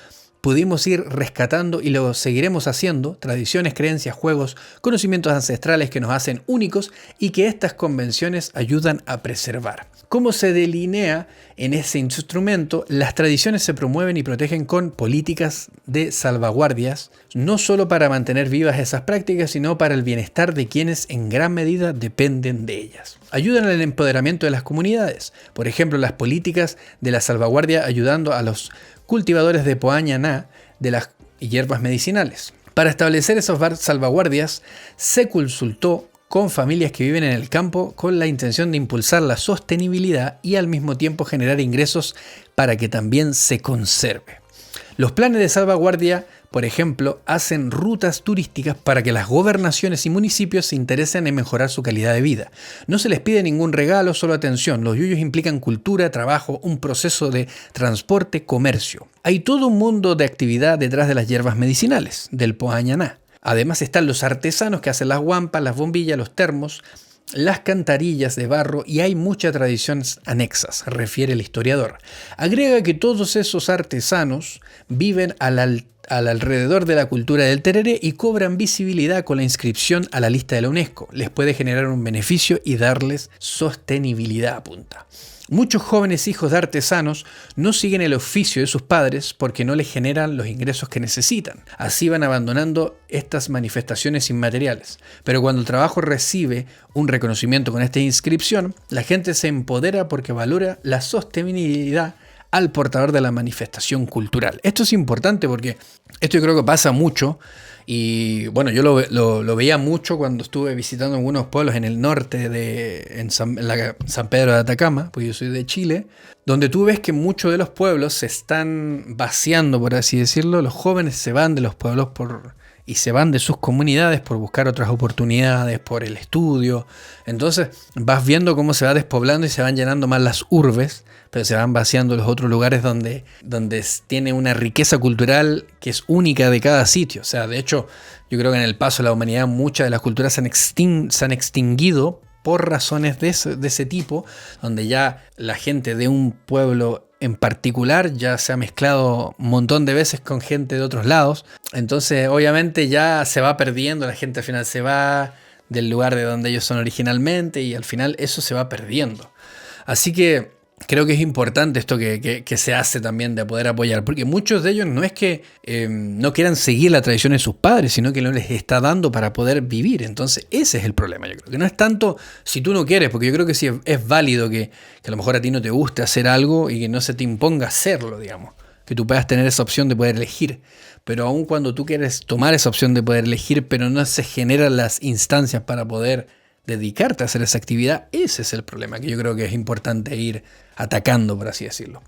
Speaker 1: pudimos ir rescatando y lo seguiremos haciendo, tradiciones, creencias, juegos, conocimientos ancestrales que nos hacen únicos y que estas convenciones ayudan a preservar. ¿Cómo se delinea en ese instrumento? Las tradiciones se promueven y protegen con políticas de salvaguardias, no solo para mantener vivas esas prácticas, sino para el bienestar de quienes en gran medida dependen de ellas. Ayudan al empoderamiento de las comunidades, por ejemplo, las políticas de la salvaguardia ayudando a los cultivadores de Poa Ñaná de las hierbas medicinales. Para establecer esas salvaguardias, se consultó con familias que viven en el campo con la intención de impulsar la sostenibilidad y al mismo tiempo generar ingresos para que también se conserve. Los planes de salvaguardia, por ejemplo, hacen rutas turísticas para que las gobernaciones y municipios se interesen en mejorar su calidad de vida. No se les pide ningún regalo, solo atención. Los yuyos implican cultura, trabajo, un proceso de transporte, comercio. Hay todo un mundo de actividad detrás de las hierbas medicinales, del Poa Ñaná. Además están los artesanos que hacen las guampas, las bombillas, los termos, las cantarillas de barro y hay muchas tradiciones anexas, refiere el historiador. Agrega que todos esos artesanos viven al alrededor de la cultura del tereré y cobran visibilidad con la inscripción a la lista de la UNESCO. Les puede generar un beneficio y darles sostenibilidad, apunta. Muchos jóvenes hijos de artesanos no siguen el oficio de sus padres porque no les generan los ingresos que necesitan. Así van abandonando estas manifestaciones inmateriales. Pero cuando el trabajo recibe un reconocimiento con esta inscripción, la gente se empodera porque valora la sostenibilidad al portador de la manifestación cultural. Esto es importante porque esto yo creo que pasa mucho. Y bueno, yo lo veía mucho cuando estuve visitando algunos pueblos en el norte, en San Pedro de Atacama, porque yo soy de Chile, donde tú ves que muchos de los pueblos se están vaciando, por así decirlo. Los jóvenes se van de los pueblos y se van de sus comunidades por buscar otras oportunidades, por el estudio. Entonces vas viendo cómo se va despoblando y se van llenando más las urbes, pero se van vaciando los otros lugares donde tiene una riqueza cultural que es única de cada sitio. O sea, de hecho, yo creo que en el paso de la humanidad muchas de las culturas se han extinguido por razones de ese tipo, donde ya la gente de un pueblo en particular ya se ha mezclado un montón de veces con gente de otros lados. Entonces, obviamente ya se va perdiendo, la gente al final se va del lugar de donde ellos son originalmente y al final eso se va perdiendo. Así que creo que es importante esto que se hace también de poder apoyar, porque muchos de ellos no es que no quieran seguir la tradición de sus padres, sino que no les está dando para poder vivir. Entonces ese es el problema. Yo creo que no es tanto si tú no quieres, porque yo creo que sí es válido que a lo mejor a ti no te guste hacer algo y que no se te imponga hacerlo, digamos, que tú puedas tener esa opción de poder elegir. Pero aun cuando tú quieres tomar esa opción de poder elegir, pero no se generan las instancias para poder dedicarte a hacer esa actividad, ese es el problema que yo creo que es importante ir atacando, por así decirlo.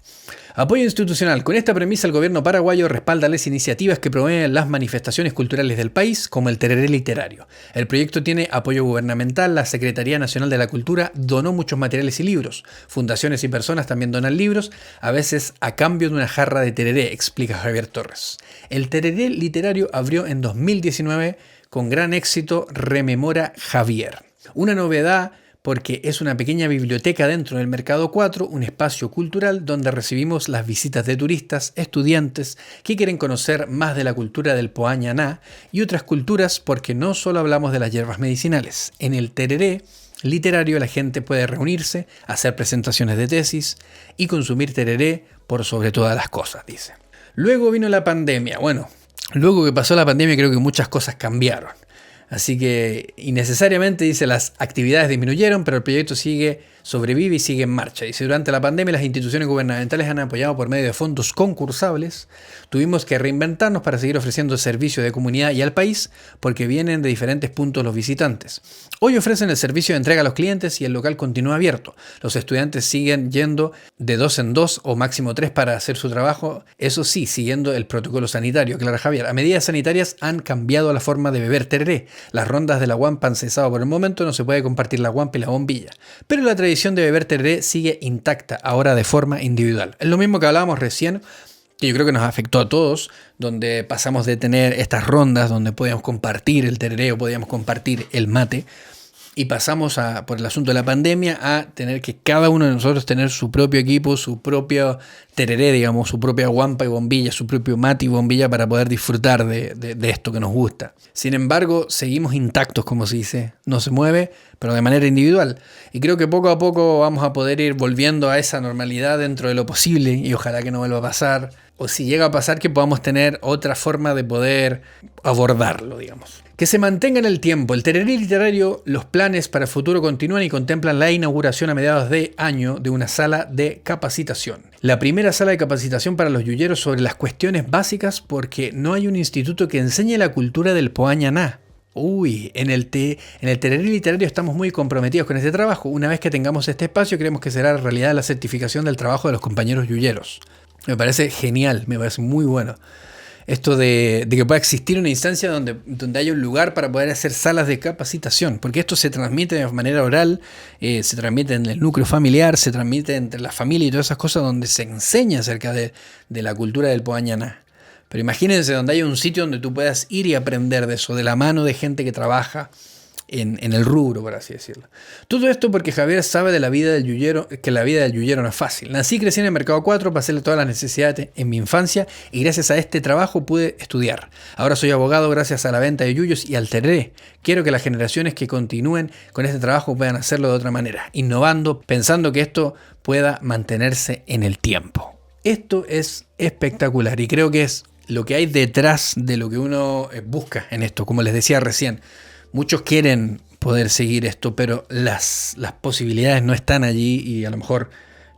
Speaker 1: Apoyo institucional. Con esta premisa, el gobierno paraguayo respalda las iniciativas que promueven las manifestaciones culturales del país, como el tereré literario. El proyecto tiene apoyo gubernamental. La Secretaría Nacional de la Cultura donó muchos materiales y libros. Fundaciones y personas también donan libros, a veces a cambio de una jarra de tereré, explica Javier Torres. El tereré literario abrió en 2019 con gran éxito, rememora Javier. Una novedad porque es una pequeña biblioteca dentro del Mercado 4, un espacio cultural donde recibimos las visitas de turistas, estudiantes que quieren conocer más de la cultura del Poa Ñaná y otras culturas, porque no solo hablamos de las hierbas medicinales. En el tereré literario la gente puede reunirse, hacer presentaciones de tesis y consumir tereré por sobre todas las cosas, dice. Luego vino la pandemia. Bueno, luego que pasó la pandemia creo que muchas cosas cambiaron. Así que innecesariamente, dice, las actividades disminuyeron, pero el proyecto sobrevive y sigue en marcha. Dice, durante la pandemia las instituciones gubernamentales han apoyado por medio de fondos concursables. Tuvimos que reinventarnos para seguir ofreciendo servicios de comunidad y al país, porque vienen de diferentes puntos los visitantes. Hoy ofrecen el servicio de entrega a los clientes y el local continúa abierto. Los estudiantes siguen yendo de 2 en 2 o máximo 3 para hacer su trabajo, eso sí, siguiendo el protocolo sanitario, aclara Javier. A medidas sanitarias han cambiado la forma de beber tereré. Las rondas de la guampa han cesado por el momento, no se puede compartir la guampa y la bombilla. Pero la tradición de beber tereré sigue intacta, ahora de forma individual. Es lo mismo que hablábamos recién, que yo creo que nos afectó a todos, donde pasamos de tener estas rondas donde podíamos compartir el tereré o podíamos compartir el mate, y pasamos por el asunto de la pandemia a tener que cada uno de nosotros tener su propio equipo, su propio tereré, digamos, su propia guampa y bombilla, su propio mate y bombilla para poder disfrutar de esto que nos gusta. Sin embargo, seguimos intactos, como se dice, no se mueve, pero de manera individual. Y creo que poco a poco vamos a poder ir volviendo a esa normalidad dentro de lo posible y ojalá que no vuelva a pasar. O si llega a pasar, que podamos tener otra forma de poder abordarlo, digamos. Que se mantenga en el tiempo. El tereré literario, los planes para el futuro continúan y contemplan la inauguración a mediados de año de una sala de capacitación. La primera sala de capacitación para los yuyeros sobre las cuestiones básicas porque no hay un instituto que enseñe la cultura del Poañaná. En el tereré literario estamos muy comprometidos con este trabajo. Una vez que tengamos este espacio, creemos que será realidad la certificación del trabajo de los compañeros yuyeros. Me parece genial, me parece muy bueno. Esto de que pueda existir una instancia donde haya un lugar para poder hacer salas de capacitación, porque esto se transmite de manera oral, se transmite en el núcleo familiar, se transmite entre la familia y todas esas cosas donde se enseña acerca de la cultura del Poañaná. Pero imagínense donde haya un sitio donde tú puedas ir y aprender de eso, de la mano de gente que trabaja en el rubro, por así decirlo. Todo esto porque Javier sabe de la vida del yuyero, que la vida del yuyero no es fácil. Nací y crecí en el Mercado 4, pasé todas las necesidades en mi infancia y gracias a este trabajo pude estudiar. Ahora soy abogado gracias a la venta de yuyos y al tereré. Quiero que las generaciones que continúen con este trabajo puedan hacerlo de otra manera, innovando, pensando que esto pueda mantenerse en el tiempo. Esto es espectacular y creo que es lo que hay detrás de lo que uno busca en esto, como les decía recién. Muchos quieren poder seguir esto, pero las posibilidades no están allí y a lo mejor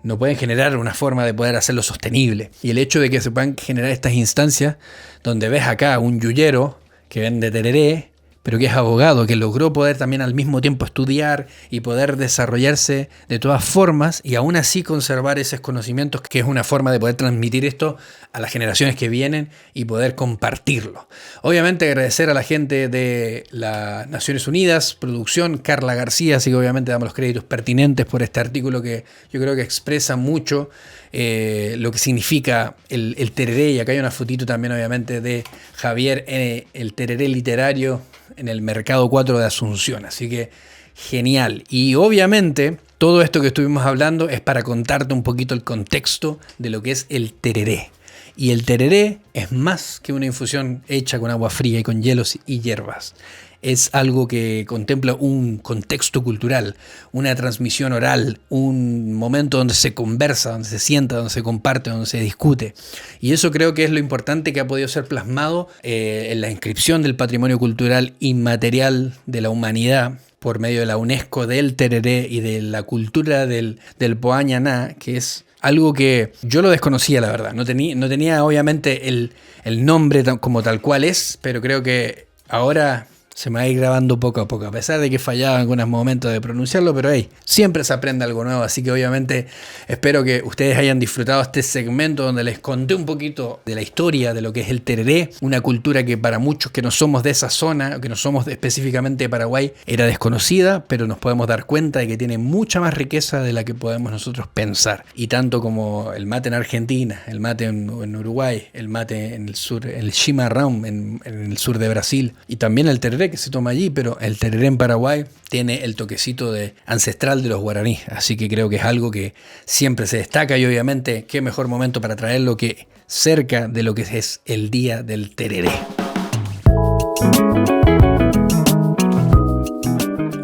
Speaker 1: no pueden generar una forma de poder hacerlo sostenible. Y el hecho de que se puedan generar estas instancias donde ves acá un yuyero que vende tereré, pero que es abogado, que logró poder también al mismo tiempo estudiar y poder desarrollarse de todas formas y aún así conservar esos conocimientos, que es una forma de poder transmitir esto a las generaciones que vienen y poder compartirlo. Obviamente agradecer a la gente de las Naciones Unidas, producción, Carla García, así que obviamente damos los créditos pertinentes por este artículo que yo creo que expresa mucho lo que significa el tereré, y acá hay una fotito también obviamente de Javier en el tereré literario en el Mercado 4 de Asunción, así que genial. Y obviamente todo esto que estuvimos hablando es para contarte un poquito el contexto de lo que es el tereré. Y el tereré es más que una infusión hecha con agua fría y con hielos y hierbas. Es algo que contempla un contexto cultural, una transmisión oral, un momento donde se conversa, donde se sienta, donde se comparte, donde se discute. Y eso creo que es lo importante que ha podido ser plasmado en la inscripción del Patrimonio Cultural Inmaterial de la Humanidad por medio de la UNESCO del tereré y de la cultura del Poañaná, que es algo que yo lo desconocía, la verdad. No tenía obviamente el nombre como tal cual es, pero creo que ahora se me va a ir grabando poco a poco, a pesar de que fallaba en algunos momentos de pronunciarlo, pero hey, siempre se aprende algo nuevo, así que obviamente espero que ustedes hayan disfrutado este segmento donde les conté un poquito de la historia de lo que es el tereré, una cultura que para muchos que no somos de esa zona, que no somos específicamente de Paraguay, era desconocida, pero nos podemos dar cuenta de que tiene mucha más riqueza de la que podemos nosotros pensar, y tanto como el mate en Argentina, el mate en Uruguay, el mate en el sur, el chimarrón en el sur de Brasil, y también el tereré que se toma allí, pero el tereré en Paraguay tiene el toquecito ancestral de los guaraníes, así que creo que es algo que siempre se destaca y obviamente qué mejor momento para traerlo que cerca de lo que es el Día del Tereré.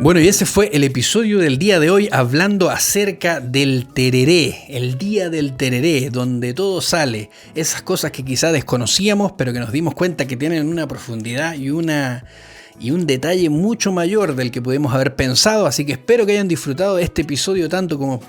Speaker 1: Bueno, y ese fue el episodio del día de hoy hablando acerca del tereré, el Día del Tereré, donde todo sale, esas cosas que quizá desconocíamos, pero que nos dimos cuenta que tienen una profundidad y un detalle mucho mayor del que pudimos haber pensado, así que espero que hayan disfrutado de este episodio tanto como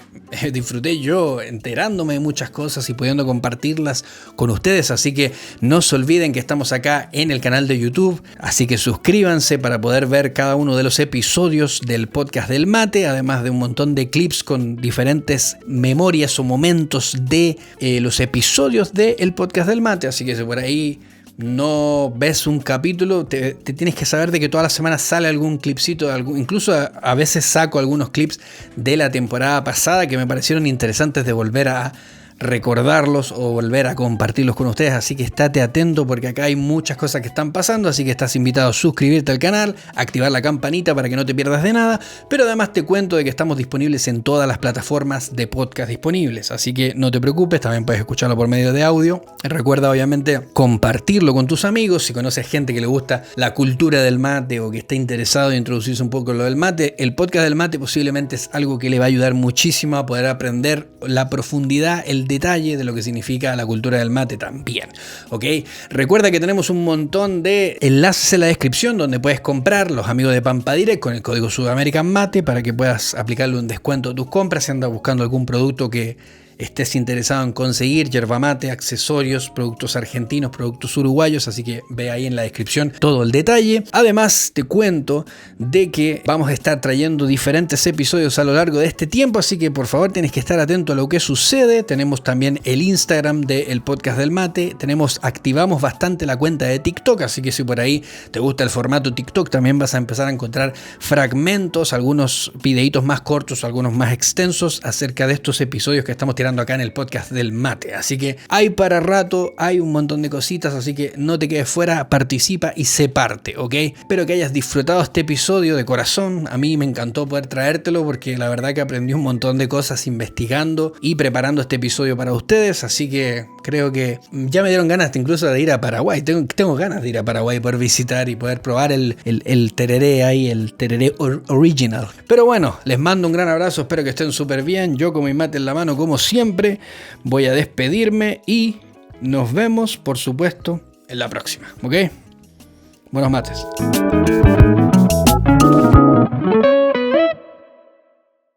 Speaker 1: disfruté yo enterándome de muchas cosas y pudiendo compartirlas con ustedes, así que no se olviden que estamos acá en el canal de YouTube, así que suscríbanse para poder ver cada uno de los episodios del podcast del mate, además de un montón de clips con diferentes memorias o momentos de los episodios del podcast del mate, así que si por ahí no ves un capítulo, te tienes que saber de que todas las semanas sale algún clipcito, incluso a veces saco algunos clips de la temporada pasada que me parecieron interesantes de volver a recordarlos o volver a compartirlos con ustedes, así que estate atento porque acá hay muchas cosas que están pasando, así que estás invitado a suscribirte al canal, activar la campanita para que no te pierdas de nada, pero además te cuento de que estamos disponibles en todas las plataformas de podcast disponibles, así que no te preocupes, también puedes escucharlo por medio de audio. Recuerda obviamente compartirlo con tus amigos, si conoces gente que le gusta la cultura del mate o que está interesado en introducirse un poco en lo del mate, el podcast del mate posiblemente es algo que le va a ayudar muchísimo a poder aprender la profundidad, el detalle de lo que significa la cultura del mate también, ¿ok? Recuerda que tenemos un montón de enlaces en la descripción donde puedes comprar los amigos de Pampa Direct con el código Sudamerican Mate para que puedas aplicarle un descuento a tus compras si andas buscando algún producto que estés interesado en conseguir, yerba mate, accesorios, productos argentinos, productos uruguayos, así que ve ahí en la descripción todo el detalle. Además te cuento de que vamos a estar trayendo diferentes episodios a lo largo de este tiempo, así que por favor tienes que estar atento a lo que sucede. Tenemos también el Instagram del podcast del mate, activamos bastante la cuenta de TikTok, así que si por ahí te gusta el formato TikTok también vas a empezar a encontrar fragmentos, algunos videitos más cortos, algunos más extensos acerca de estos episodios que estamos tirando acá en el podcast del mate, así que hay para rato, hay un montón de cositas, así que no te quedes fuera, participa y sé parte, ¿ok? Espero que hayas disfrutado este episodio de corazón, a mí me encantó poder traértelo porque la verdad que aprendí un montón de cosas investigando y preparando este episodio para ustedes, así que creo que ya me dieron ganas incluso de ir a Paraguay, tengo ganas de ir a Paraguay, poder visitar y poder probar el tereré ahí, el tereré original. Pero bueno, les mando un gran abrazo, espero que estén súper bien, yo con mi mate en la mano como siempre, voy a despedirme y nos vemos, por supuesto, en la próxima, ¿ok? Buenos mates.